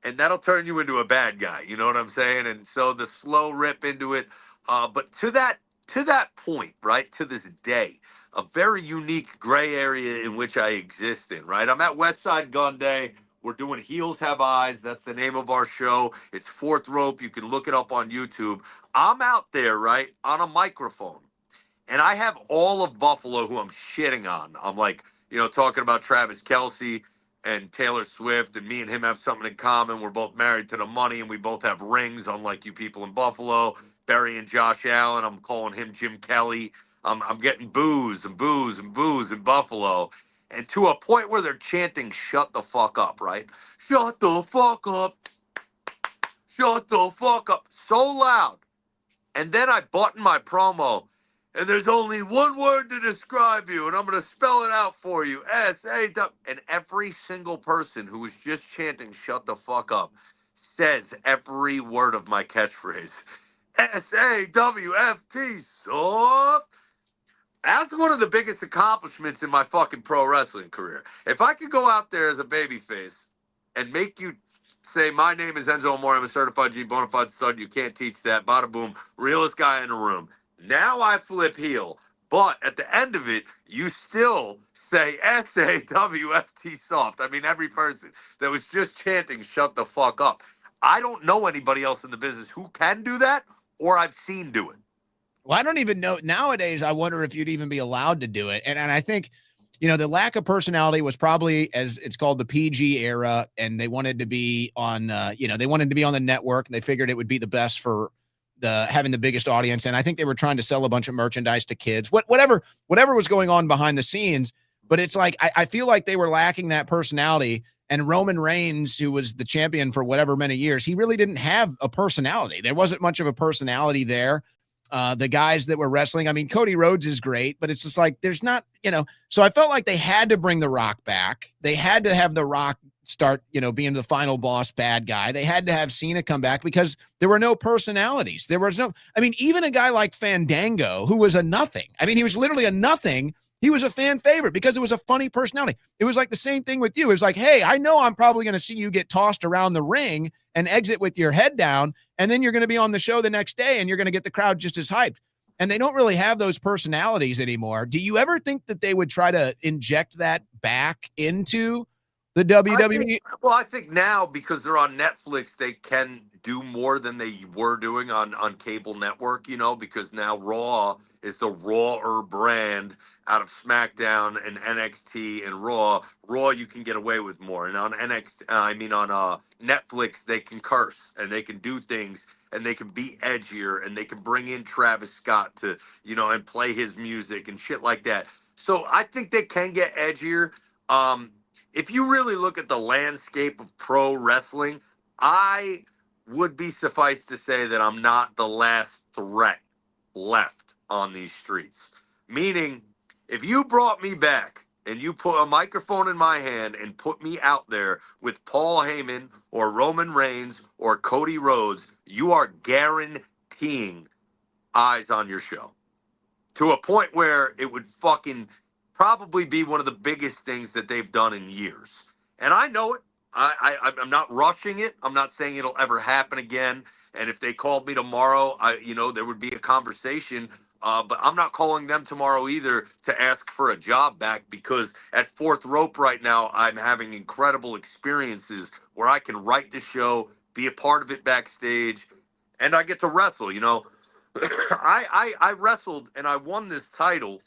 and that'll turn you into a bad guy. You know what I'm saying? And so the slow rip into it, but to that point, right, to this day, a very unique gray area in which I exist in. Right, I'm at West Side Gun Day. We're doing Heels Have Eyes. That's the name of our show. It's Fourth Rope. You can look it up on YouTube. I'm out there, right, on a microphone. And I have all of Buffalo who I'm shitting on. I'm like, talking about Travis Kelce and Taylor Swift, and me and him have something in common. We're both married to the money, and we both have rings, unlike you people in Buffalo. Barry and Josh Allen, I'm calling him Jim Kelly. I'm getting boos and boos and boos in Buffalo. And to a point where they're chanting, shut the fuck up, right? Shut the fuck up. Shut the fuck up. So loud. And then I button my promo, and there's only one word to describe you, and I'm going to spell it out for you. S-A-W. And every single person who was just chanting, shut the fuck up, says every word of my catchphrase. S-A-W-F-T, soft. That's one of the biggest accomplishments in my fucking pro wrestling career. If I could go out there as a babyface and make you say, my name is Enzo Amore, I'm a certified G bona fide stud, you can't teach that, bada boom, realest guy in the room. Now I flip heel, but at the end of it, you still say S-A-W-F-T soft. I mean, every person that was just chanting, shut the fuck up. I don't know anybody else in the business who can do that or I've seen do it. Well, I don't even know nowadays. I wonder if you'd even be allowed to do it. And I think the lack of personality was probably, as it's called, the PG era, and they wanted to be on, they wanted to be on the network, and they figured it would be the best for having the biggest audience. And I think they were trying to sell a bunch of merchandise to kids, whatever was going on behind the scenes. But it's like, I feel like they were lacking that personality. And Roman Reigns, who was the champion for whatever many years, he really didn't have a personality. There wasn't much of a personality there. The guys that were wrestling, I mean, Cody Rhodes is great, but it's just like, there's not, so I felt like they had to bring The Rock back. They had to have The Rock start, being the final boss bad guy. They had to have Cena come back because there were no personalities. There was no, I mean, even a guy like Fandango, who was a nothing. I mean, he was literally a nothing. He was a fan favorite because it was a funny personality. It was like the same thing with you. It was like, hey, I know I'm probably going to see you get tossed around the ring and exit with your head down, and then you're going to be on the show the next day and you're going to get the crowd just as hyped. And they don't really have those personalities anymore. Do you ever think that they would try to inject that back into the WWE? I think now, because they're on Netflix, they can do more than they were doing on cable network, because now Raw is the rawer brand out of SmackDown and NXT and Raw. Raw, you can get away with more. And on on Netflix, they can curse and they can do things and they can be edgier and they can bring in Travis Scott to, and play his music and shit like that. So I think they can get edgier. If you really look at the landscape of pro wrestling, I would be suffice to say that I'm not the last threat left on these streets. Meaning, if you brought me back and you put a microphone in my hand and put me out there with Paul Heyman or Roman Reigns or Cody Rhodes, you are guaranteeing eyes on your show. To a point where it would fucking probably be one of the biggest things that they've done in years. And I know it. I'm not rushing it. I'm not saying it'll ever happen again. And if they called me tomorrow, there would be a conversation. But I'm not calling them tomorrow either to ask for a job back, because at Fourth Rope right now, I'm having incredible experiences where I can write the show, be a part of it backstage, and I get to wrestle. I wrestled and I won this title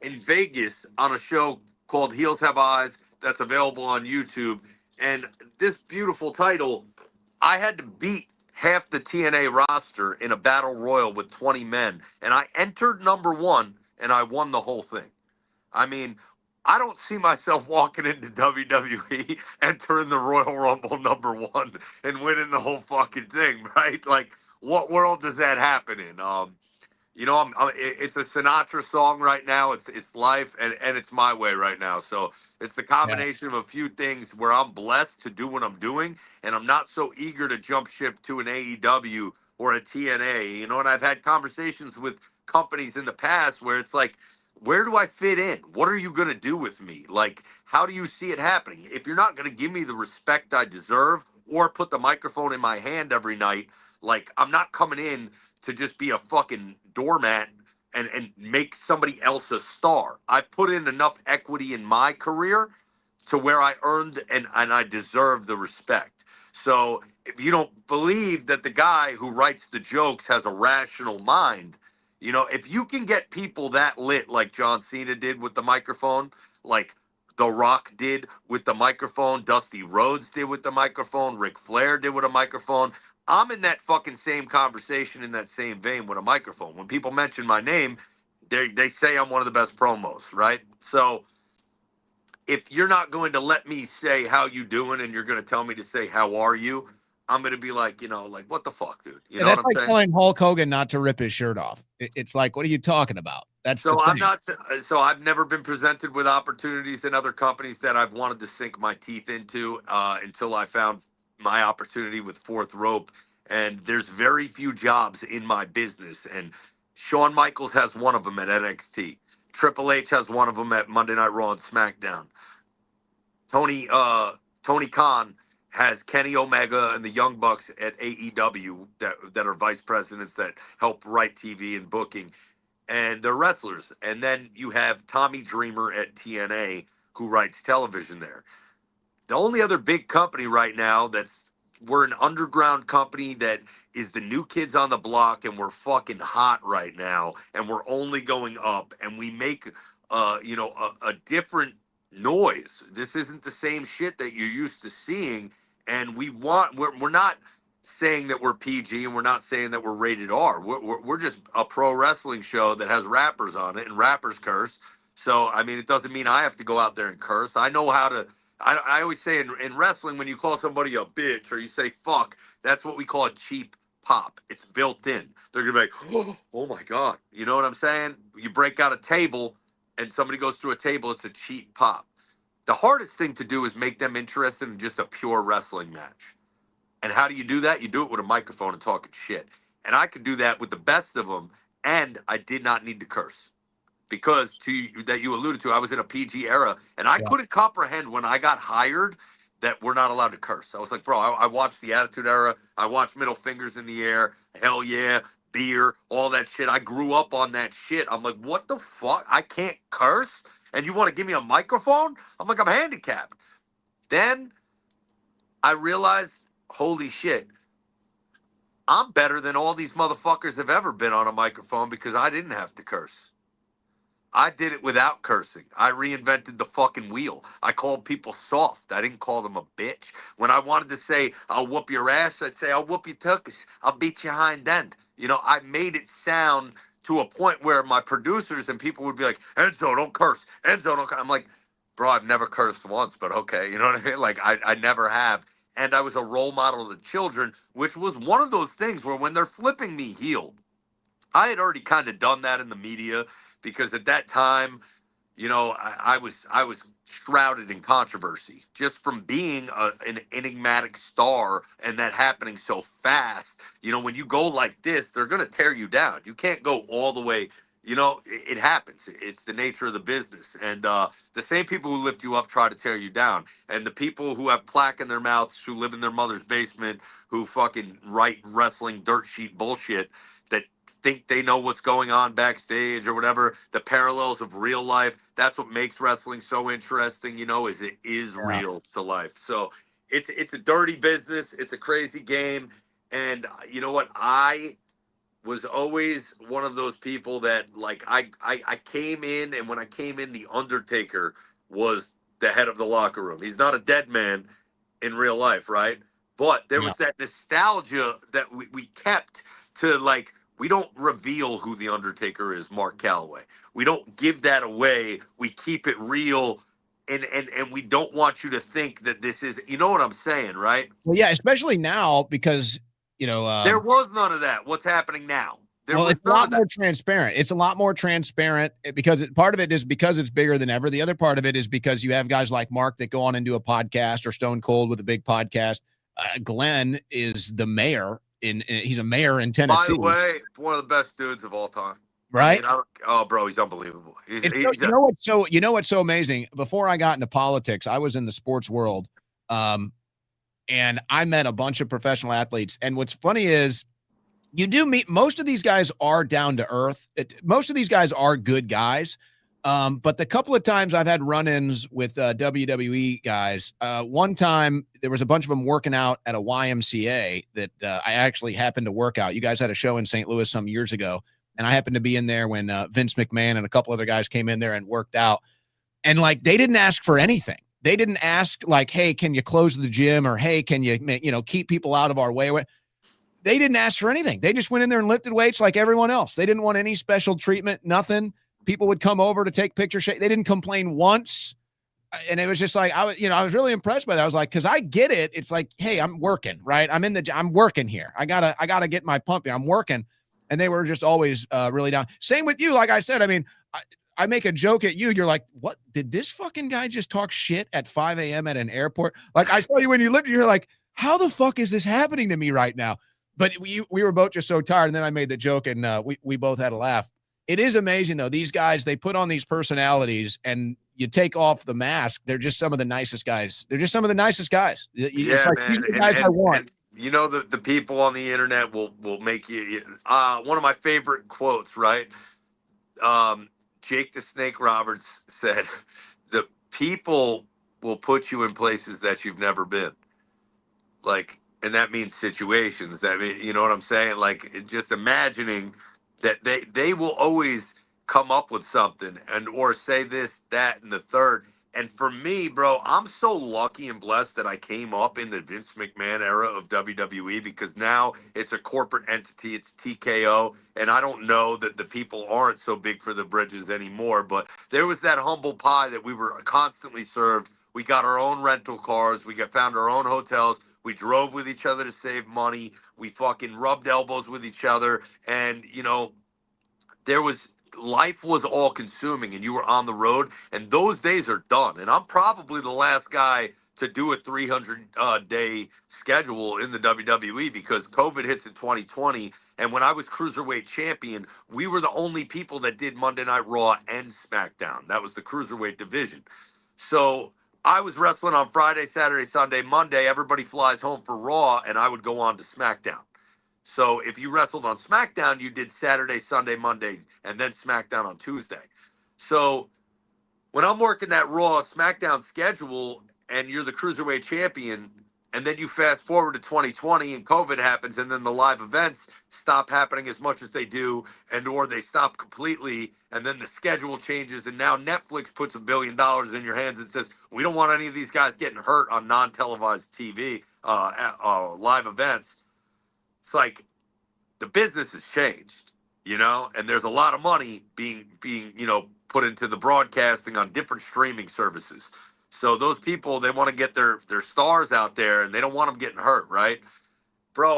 in Vegas on a show called Heels Have Eyes that's available on YouTube. And this beautiful title, I had to beat half the TNA roster in a battle royal with 20 men. And I entered number one and I won the whole thing. I mean, I don't see myself walking into WWE, entering the Royal Rumble number one and winning the whole fucking thing, right? Like, what world does that happen in? It's a Sinatra song right now. It's life, and it's my way right now. So it's the combination of a few things where I'm blessed to do what I'm doing, and I'm not so eager to jump ship to an AEW or a TNA. And I've had conversations with companies in the past where it's like, where do I fit in? What are you going to do with me? Like, how do you see it happening? If you're not going to give me the respect I deserve or put the microphone in my hand every night, like, I'm not coming in to just be a fucking doormat and make somebody else a star. I've put in enough equity in my career to where I earned and I deserve the respect. So if you don't believe that the guy who writes the jokes has a rational mind, if you can get people that lit like John Cena did with the microphone, like The Rock did with the microphone, Dusty Rhodes did with the microphone, Ric Flair did with a microphone, I'm in that fucking same conversation in that same vein with a microphone. When people mention my name, they say I'm one of the best promos, right? So if you're not going to let me say how you doing and you're going to tell me to say how are you, I'm going to be like, what the fuck, dude? You know That's what I'm like saying? telling Hulk Hogan not to rip his shirt off. It's like, what are you talking about? That's So the thing. I've never been presented with opportunities in other companies that I've wanted to sink my teeth into until I found my opportunity with Fourth Rope. And there's very few jobs in my business. And Shawn Michaels has one of them at NXT. Triple H has one of them at Monday Night Raw and SmackDown. Tony Khan has Kenny Omega and the Young Bucks at AEW that are vice presidents that help write TV and booking, and they're wrestlers. And then you have Tommy Dreamer at TNA who writes television there. The only other big company right now we're an underground company that is the new kids on the block, and we're fucking hot right now, and we're only going up, and we make a different noise. This isn't the same shit that you're used to seeing. And we're not saying that we're PG, and we're not saying that we're rated R. We're just a pro wrestling show that has rappers on it, and rappers curse. So, I mean, it doesn't mean I have to go out there and curse. I know how to. I always say in wrestling, when you call somebody a bitch or you say fuck, that's what we call a cheap pop. It's built in. They're going to be like, oh my God. You know what I'm saying? You break out a table and somebody goes through a table, it's a cheap pop. The hardest thing to do is make them interested in just a pure wrestling match. And how do you do that? You do it with a microphone and talking shit. And I could do that with the best of them, and I did not need to curse. Because that you alluded to, I was in a PG era, and I Yeah. couldn't comprehend when I got hired that we're not allowed to curse. I was like, bro, I watched the Attitude Era. I watched Middle Fingers in the Air. Hell yeah, beer, all that shit. I grew up on that shit. I'm like, what the fuck? I can't curse? And you want to give me a microphone? I'm like, I'm handicapped. Then I realized, holy shit, I'm better than all these motherfuckers have ever been on a microphone because I didn't have to curse. I did it without cursing. I reinvented the fucking wheel. I called people soft. I didn't call them a bitch. When I wanted to say, I'll whoop your ass, I'd say, I'll whoop your tuchus. I'll beat your hind end. You know, I made it sound to a point where my producers and people would be like, Enzo, don't curse. Enzo, don't curse. I'm like, bro, I've never cursed once, but okay. You know what I mean? Like, I never have. And I was a role model to the children, which was one of those things where when they're flipping me heel, I had already kind of done that in the media because at that time, you know, I was shrouded in controversy just from being an enigmatic star and that happening so fast. You know, when you go like this, they're gonna tear you down. You can't go all the way. You know, it happens. It's the nature of the business. And the same people who lift you up try to tear you down. And the people who have plaque in their mouths, who live in their mother's basement, who fucking write wrestling dirt sheet bullshit that think they know what's going on backstage or whatever, the parallels of real life. That's what makes wrestling so interesting, you know, is it is Yeah. real to life. So it's a dirty business. It's a crazy game. And you know what? I was always one of those people that like I came in, and when I came in, the Undertaker was the head of the locker room. He's not a dead man in real life, right? But there Yeah. was that nostalgia that we kept to like we don't reveal who the Undertaker is, Mark Calloway. We don't give that away. We keep it real, and we don't want you to think that this is, you know what I'm saying, right? Well, yeah, especially now because, you know, There was none of that. What's happening now? There well, was it's a none lot of that. more transparent. It's a lot more transparent because part of it is because it's bigger than ever. The other part of it is because you have guys like Mark that go on and do a podcast, or Stone Cold with a big podcast. Glenn is the mayor he's a mayor in By Tennessee, the way, one of the best dudes of all time. I right? mean, oh, bro, he's unbelievable. It's so, you know what's so amazing. Before I got into politics, I was in the sports world, um, and I met a bunch of professional athletes. And what's funny is you do meet most of these guys are down to earth. Most of these guys are good guys. But the couple of times I've had run-ins with WWE guys, one time there was a bunch of them working out at a YMCA that I actually happened to work out. You guys had a show in St. Louis some years ago, and I happened to be in there when Vince McMahon and a couple other guys came in there and worked out. And like they didn't ask for anything. They didn't ask like, "Hey, can you close the gym?" or "Hey, can you keep people out of our way?" They didn't ask for anything. They just went in there and lifted weights like everyone else. They didn't want any special treatment, nothing. People would come over to take pictures. They didn't complain once. And it was just like, I was really impressed by that. I was like, cause I get it. It's like, hey, I'm working, right? I'm working here. I gotta get my pump here. I'm working. And they were just always really down. Same with you. Like I said, I mean, I make a joke at you. You're like, what? Did this fucking guy just talk shit at 5 a.m. at an airport? Like I saw you when you lived, you're like, how the fuck is this happening to me right now? But we were both just so tired. And then I made the joke, and we both had a laugh. It is amazing, though. These guys, they put on these personalities, and you take off the mask. They're just some of the nicest guys. They're just some of the nicest guys. It's Yeah, like, these man. are the And guys I and want. and you know the people on the internet will make you one of my favorite quotes, right? Jake the Snake Roberts said, "The people will put you in places that you've never been." Like, and that means situations. That mean, you know what I'm saying? Like, just imagining that they will always come up with something and or say this, that, and the third. And for me, bro, I'm so lucky and blessed that I came up in the Vince McMahon era of WWE, because now it's a corporate entity. It's TKO. And I don't know that the people aren't so big for the bridges anymore, but there was that humble pie that we were constantly served. We got our own rental cars. We found our own hotels. We drove with each other to save money. We fucking rubbed elbows with each other. And, there was life was all consuming, and you were on the road, and those days are done. And I'm probably the last guy to do a 300 day schedule in the WWE, because COVID hits in 2020. And when I was cruiserweight champion, we were the only people that did Monday Night Raw and SmackDown. That was the cruiserweight division. So I was wrestling on Friday, Saturday, Sunday, Monday. Everybody flies home for Raw, and I would go on to SmackDown. So if you wrestled on SmackDown, you did Saturday, Sunday, Monday, and then SmackDown on Tuesday. So when I'm working that Raw SmackDown schedule and you're the Cruiserweight champion, and then you fast forward to 2020 and COVID happens, and then the live events stop happening as much as they do, and or they stop completely, and then the schedule changes, and now Netflix puts $1 billion in your hands and says, we don't want any of these guys getting hurt on non-televised TV, live events. It's like the business has changed, and there's a lot of money being put into the broadcasting on different streaming services. So those people, they want to get their stars out there, and they don't want them getting hurt, right? Bro,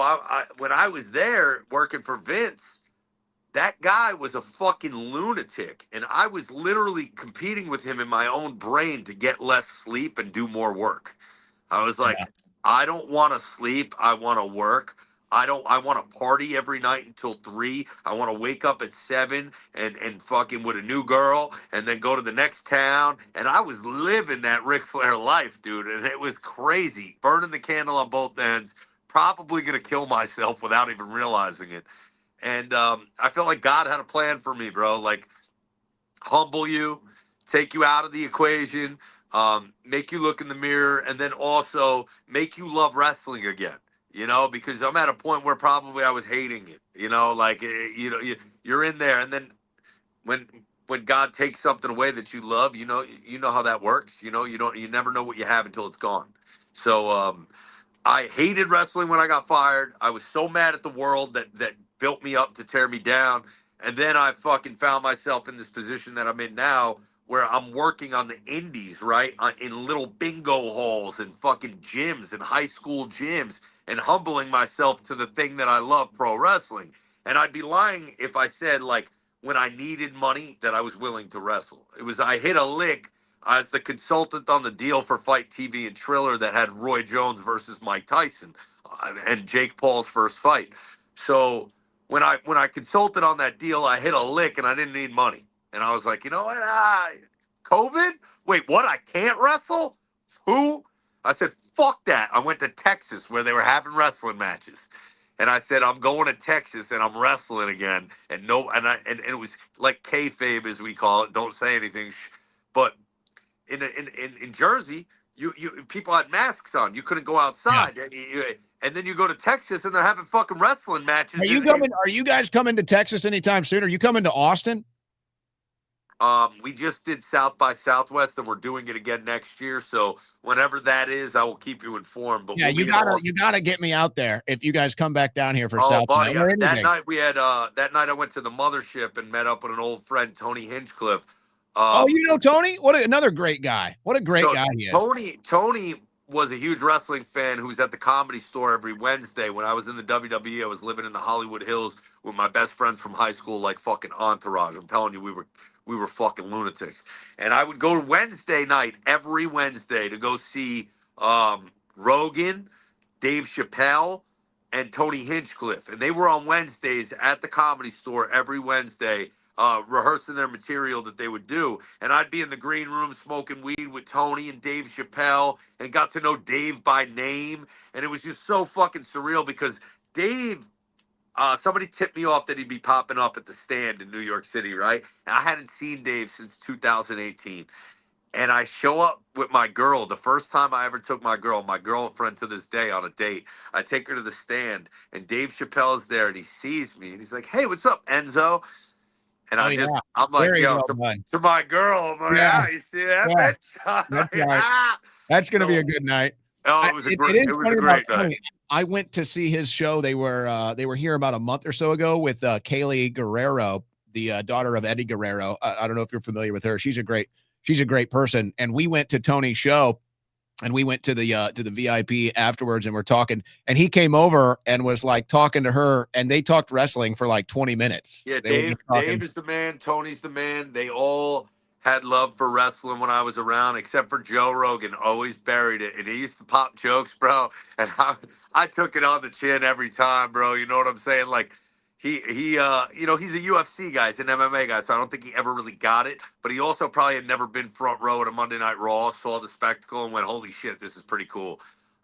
when I was there working for Vince, that guy was a fucking lunatic, and I was literally competing with him in my own brain to get less sleep and do more work. I was like, I don't want to sleep. I want to work. I want to party every night until 3. I want to wake up at 7 and fucking with a new girl and then go to the next town. And I was living that Ric Flair life, dude. And it was crazy. Burning the candle on both ends. Probably going to kill myself without even realizing it. And I felt like God had a plan for me, bro. Like, humble you, take you out of the equation, make you look in the mirror, and then also make you love wrestling again. Because I'm at a point where probably I was hating it. Like you're in there, and then when God takes something away that you love, you know how that works. You never know what you have until it's gone. So I hated wrestling when I got fired. I was so mad at the world that built me up to tear me down. And then I fucking found myself in this position that I'm in now, where I'm working on the indies, right? In little bingo halls and fucking gyms and high school gyms, and humbling myself to the thing that I love, pro wrestling. And I'd be lying if I said, like, when I needed money that I was willing to wrestle. I hit a lick. I was the consultant on the deal for Fight TV and Triller that had Roy Jones versus Mike Tyson, and Jake Paul's first fight. So when I consulted on that deal, I hit a lick and I didn't need money. And I was like, you know what? COVID? Wait, what? I can't wrestle? Who? I said, fuck that. I went to Texas where they were having wrestling matches. And I said, I'm going to Texas and I'm wrestling again. And it was like kayfabe, as we call it. Don't say anything. But in Jersey, you people had masks on. You couldn't go outside. Yeah. And then you go to Texas and they're having fucking wrestling matches. Are you guys coming to Texas anytime soon? Are you coming to Austin? We just did South by Southwest, and we're doing it again next year. So whenever that is, I will keep you informed. But yeah, you gotta get me out there if you guys come back down here for South. Oh, buddy, that night we had that night I went to the mothership and met up with an old friend, Tony Hinchcliffe. You know Tony? Another great guy. What a great guy he is. Tony was a huge wrestling fan who was at the Comedy Store every Wednesday. When I was in the WWE, I was living in the Hollywood Hills with my best friends from high school, like fucking entourage. I'm telling you, we were fucking lunatics. And I would go Wednesday night, every Wednesday, to go see Rogan, Dave Chappelle, and Tony Hinchcliffe. And they were on Wednesdays at the Comedy Store every Wednesday, rehearsing their material that they would do. And I'd be in the green room smoking weed with Tony and Dave Chappelle, and got to know Dave by name. And it was just so fucking surreal, because Dave, somebody tipped me off that he'd be popping up at the Stand in New York City, right? And I hadn't seen Dave since 2018. And I show up with my girl. The first time I ever took my girlfriend to this day, on a date, I take her to the Stand, and Dave Chappelle's there, and he sees me, and he's like, "Hey, what's up, Enzo?" And Oh, yeah. I'm like, Very yo, well done. to my girl, I'm like, Yeah. you see that Yeah. bitch? That's right. That's going to be a So, good night. oh, it was a It great, is it was a funny about great night. Tony. I went to see his show. They were here about a month or so ago with Kaylee Guerrero, the daughter of Eddie Guerrero. I don't know if you're familiar with her. She's a great person. And we went to Tony's show, and we went to the VIP afterwards, and we're talking. And he came over and was like talking to her, and they talked wrestling for like 20 minutes. Yeah, They were just talking. Dave is the man. Tony's the man. They all had love for wrestling when I was around, except for Joe Rogan. Always buried it, and he used to pop jokes, bro. And I took it on the chin every time, bro. You know what I'm saying? Like he's a UFC guy, he's an MMA guy, so I don't think he ever really got it. But he also probably had never been front row at a Monday Night Raw, saw the spectacle, and went, "Holy shit, this is pretty cool."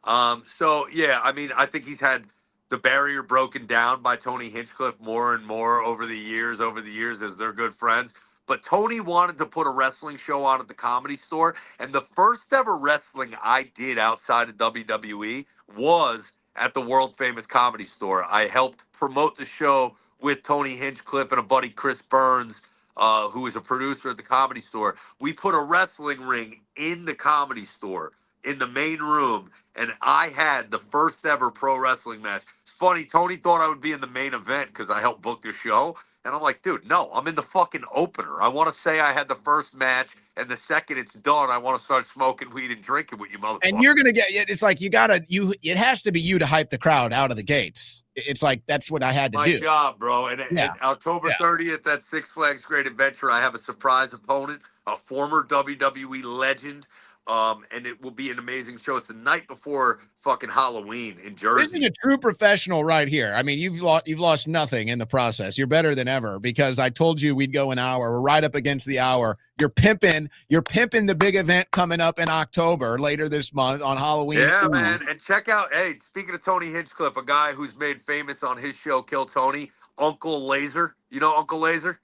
So yeah, I mean, I think he's had the barrier broken down by Tony Hinchcliffe more and more over the years as they're good friends. But Tony wanted to put a wrestling show on at the Comedy Store, and the first ever wrestling I did outside of WWE was at the world famous Comedy Store. I helped promote the show with Tony Hinchcliffe and a buddy Chris Burns, who is a producer at the Comedy Store. We put a wrestling ring in the Comedy Store in the main room, and I had the first ever pro wrestling match. It's funny, Tony thought I would be in the main event because I helped book the show. And I'm like, dude, no, I'm in the fucking opener. I want to say I had the first match, and the second it's done, I want to start smoking weed and drinking with you, motherfucker. And you're gonna get it's like it has to be you to hype the crowd out of the gates. It's like that's what I had to My do. job, bro. And Yeah. October Yeah. 30th at Six Flags Great Adventure, I have a surprise opponent, a former WWE legend. And it will be an amazing show. It's the night before fucking Halloween in This Jersey. is a true professional right here. I mean, you've lost nothing in the process. You're better than ever because I told you we'd go an hour. We're right up against the hour. You're pimping the big event coming up in October later this month on Halloween. Yeah, man. And check out, hey, speaking of Tony Hinchcliffe, a guy who's made famous on his show, Kill Tony, Uncle Laser. You know Uncle Laser?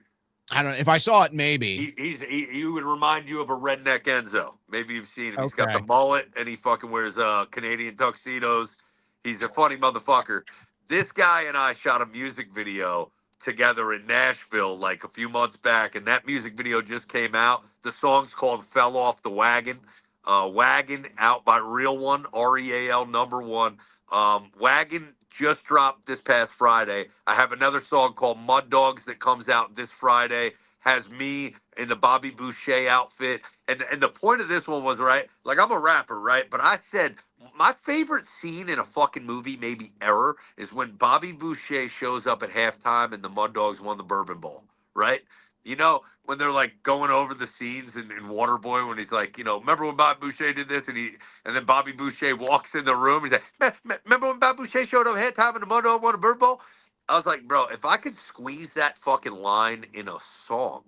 I don't know. If I saw it, maybe. He would remind you of a redneck Enzo. Maybe you've seen him. He's got the Okay. mullet and he fucking wears Canadian tuxedos. He's a funny motherfucker. This guy and I shot a music video together in Nashville like a few months back, and that music video just came out. The song's called "Fell Off the Wagon." Wagon out by Real One, REAL number one. Wagon just dropped this past Friday. I have another song called Mud Dogs that comes out this Friday. Has me in the Bobby Boucher outfit. And the point of this one was, right, like I'm a rapper, right? But I said my favorite scene in a fucking movie, maybe ever, is when Bobby Boucher shows up at halftime and the Mud Dogs won the Bourbon Bowl, right? You know, when they're like going over the scenes in Waterboy, when he's like, remember when Bobby Boucher did this, and then Bobby Boucher walks in the room, he's like, remember when Bobby Boucher showed up halftime and the Mud Dog won a Bourbon Bowl? I was like, bro, if I could squeeze that fucking line in a song,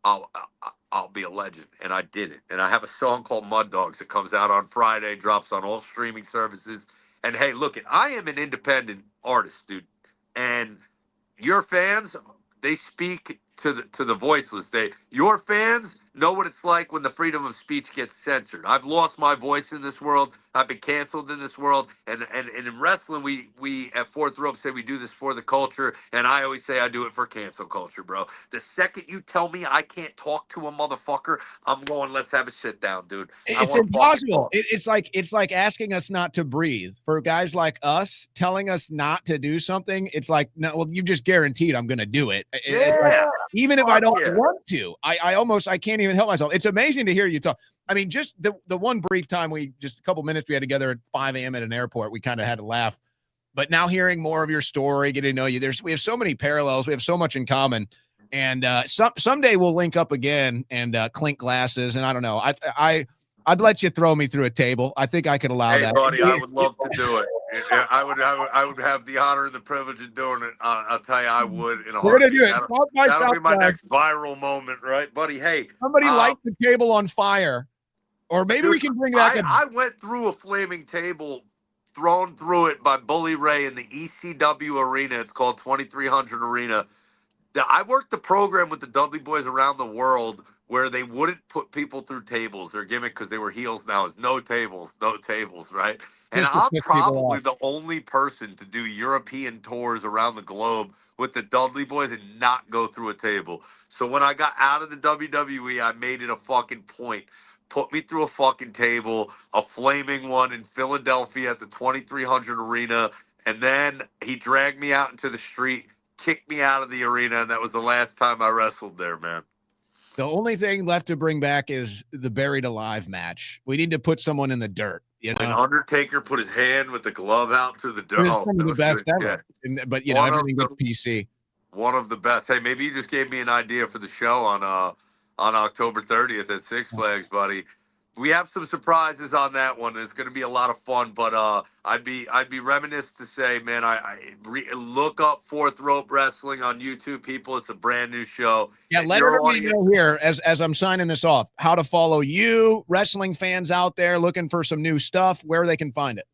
I'll be a legend. And I did it. And I have a song called Mud Dogs that comes out on Friday, drops on all streaming services. And hey, look, I am an independent artist, dude. And your fans, they speak to the voiceless. Your fans know what it's like when the freedom of speech gets censored. I've lost my voice in this world. I've been canceled in this world. And in wrestling, we at Fourth Rope say we do this for the culture. And I always say I do it for cancel culture, bro. The second you tell me I can't talk to a motherfucker, I'm going, let's have a sit down, dude. It's impossible. It's like asking us not to breathe. For guys like us, telling us not to do something, it's like, no, well, you just guaranteed I'm going to do it. It's like, even if I don't want to, I can't even help myself. It's amazing to hear you talk. I mean, just the one brief time just a couple minutes we had together at 5 a.m. at an airport, we kind of had to laugh. But now hearing more of your story, getting to know you, we have so many parallels. We have so much in common. And someday we'll link up again and clink glasses. And I don't know, I'd let you throw me through a table. I think I could allow that. Hey, buddy, I would love to do it. I would have the honor and the privilege of doing it. I'll tell you, I would. We're gonna do it. That'll be my next viral moment, right, buddy? Hey, somebody light the table on fire, or maybe we can bring back. I went through a flaming table, thrown through it by Bully Ray in the ECW arena. It's called 2300 Arena. I worked the program with the Dudley Boys around the world where they wouldn't put people through tables. Their gimmick, because they were heels now, is no tables, right? And Just to I'm piss people probably off. the only person to do European tours around the globe with the Dudley Boys and not go through a table. So when I got out of the WWE, I made it a fucking point. Put me through a fucking table, a flaming one in Philadelphia at the 2300 Arena. And then he dragged me out into the street, kicked me out of the arena. And that was the last time I wrestled there, man. The only thing left to bring back is the buried alive match. We need to put someone in the dirt, you When know? Undertaker put his hand with the glove out through the dirt. It's Oh, some of that the was best good ever. shit. But, One of everything the gets PC. one of the best. Hey, maybe you just gave me an idea for the show on October 30th at Six Flags, buddy. We have some surprises on that one. It's going to be a lot of fun, but I'd be reminiscent to say, man, look up Fourth Rope Wrestling on YouTube, people. It's a brand new show. Yeah, And let your everybody audience, know here as I'm signing this off, how to follow you, wrestling fans out there looking for some new stuff, where they can find it.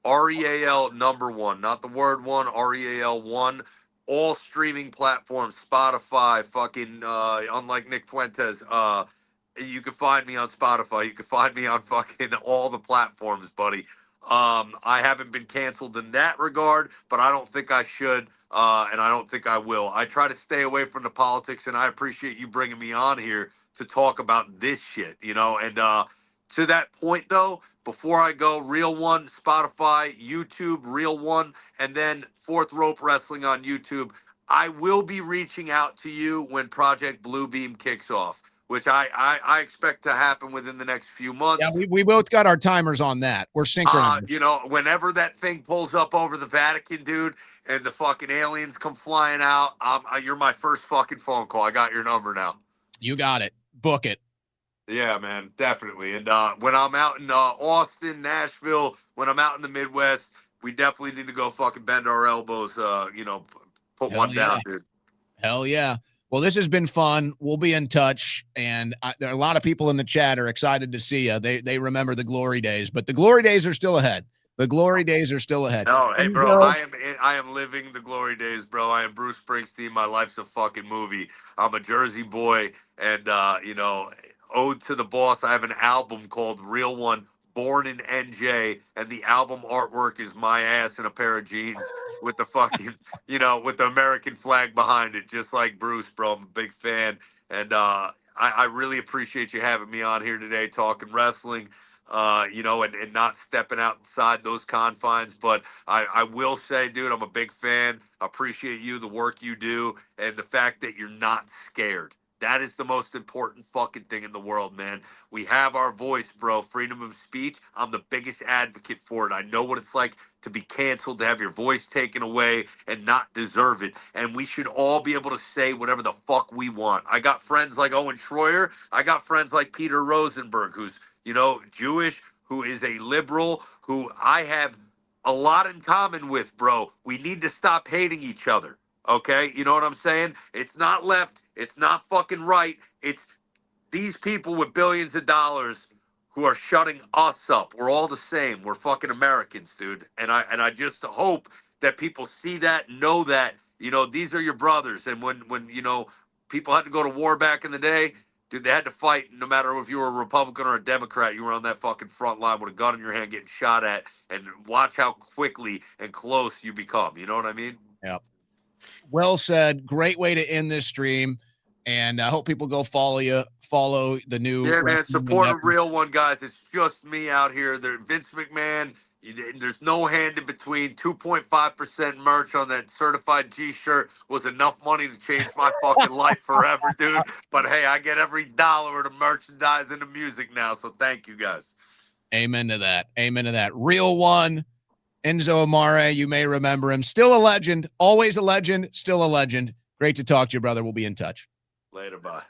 REAL number one, not the word one, REAL one. All streaming platforms, Spotify, fucking unlike Nick Fuentes, you can find me on Spotify. You can find me on fucking all the platforms, buddy. I haven't been canceled in that regard, but I don't think I should, and I don't think I will. I try to stay away from the politics, and I appreciate you bringing me on here to talk about this shit, and to that point, though, before I go, Real One, Spotify, YouTube, Real One, and then Fourth Rope Wrestling on YouTube. I will be reaching out to you when Project Bluebeam kicks off, which I expect to happen within the next few months. Yeah, we both got our timers on that. We're synchronized. Whenever that thing pulls up over the Vatican, dude, and the fucking aliens come flying out, you're my first fucking phone call. I got your number now. You got it. Book it. Yeah, man, definitely. And when I'm out in Austin, Nashville, when I'm out in the Midwest, we definitely need to go fucking bend our elbows, put one down, dude. Hell yeah. Well, this has been fun. We'll be in touch. And there are a lot of people in the chat are excited to see you. They remember the glory days, but the glory days are still ahead. The glory days are still ahead. No, hey, bro, I am living the glory days, bro. I am Bruce Springsteen. My life's a fucking movie. I'm a Jersey boy, and ode to the boss. I have an album called Real One, Born in NJ, and the album artwork is my ass in a pair of jeans with the fucking, with the American flag behind it, just like Bruce, bro. I'm a big fan, and I really appreciate you having me on here today talking wrestling. And not stepping outside those confines. But I will say, dude, I'm a big fan. Appreciate you, the work you do, and the fact that you're not scared. That is the most important fucking thing in the world, man. We have our voice, bro. Freedom of speech. I'm the biggest advocate for it. I know what it's like to be canceled, to have your voice taken away and not deserve it. And we should all be able to say whatever the fuck we want. I got friends like Owen Shroyer. I got friends like Peter Rosenberg, who's Jewish, who is a liberal, who I have a lot in common with, bro. We need to stop hating each other, okay? You know what I'm saying? It's not left. It's not fucking right. It's these people with billions of dollars who are shutting us up. We're all the same. We're fucking Americans, dude. And I just hope that people see that, know that, these are your brothers. And when people had to go to war back in the day, dude, they had to fight no matter if you were a Republican or a Democrat. You were on that fucking front line with a gun in your hand getting shot at, and watch how quickly and close you become. You know what I mean? Yeah. Well said. Great way to end this stream. And I hope people go follow you, follow the new. Yeah, man. Support a Real One, guys. It's just me out here. Vince McMahon. There's no hand in between. 2.5% merch on that certified G-shirt was enough money to change my fucking life forever, dude. But hey, I get every dollar of the merchandise and the music now. So thank you, guys. Amen to that. Amen to that. Real One, Enzo Amore. You may remember him. Still a legend. Always a legend. Still a legend. Great to talk to you, brother. We'll be in touch. Later, bye.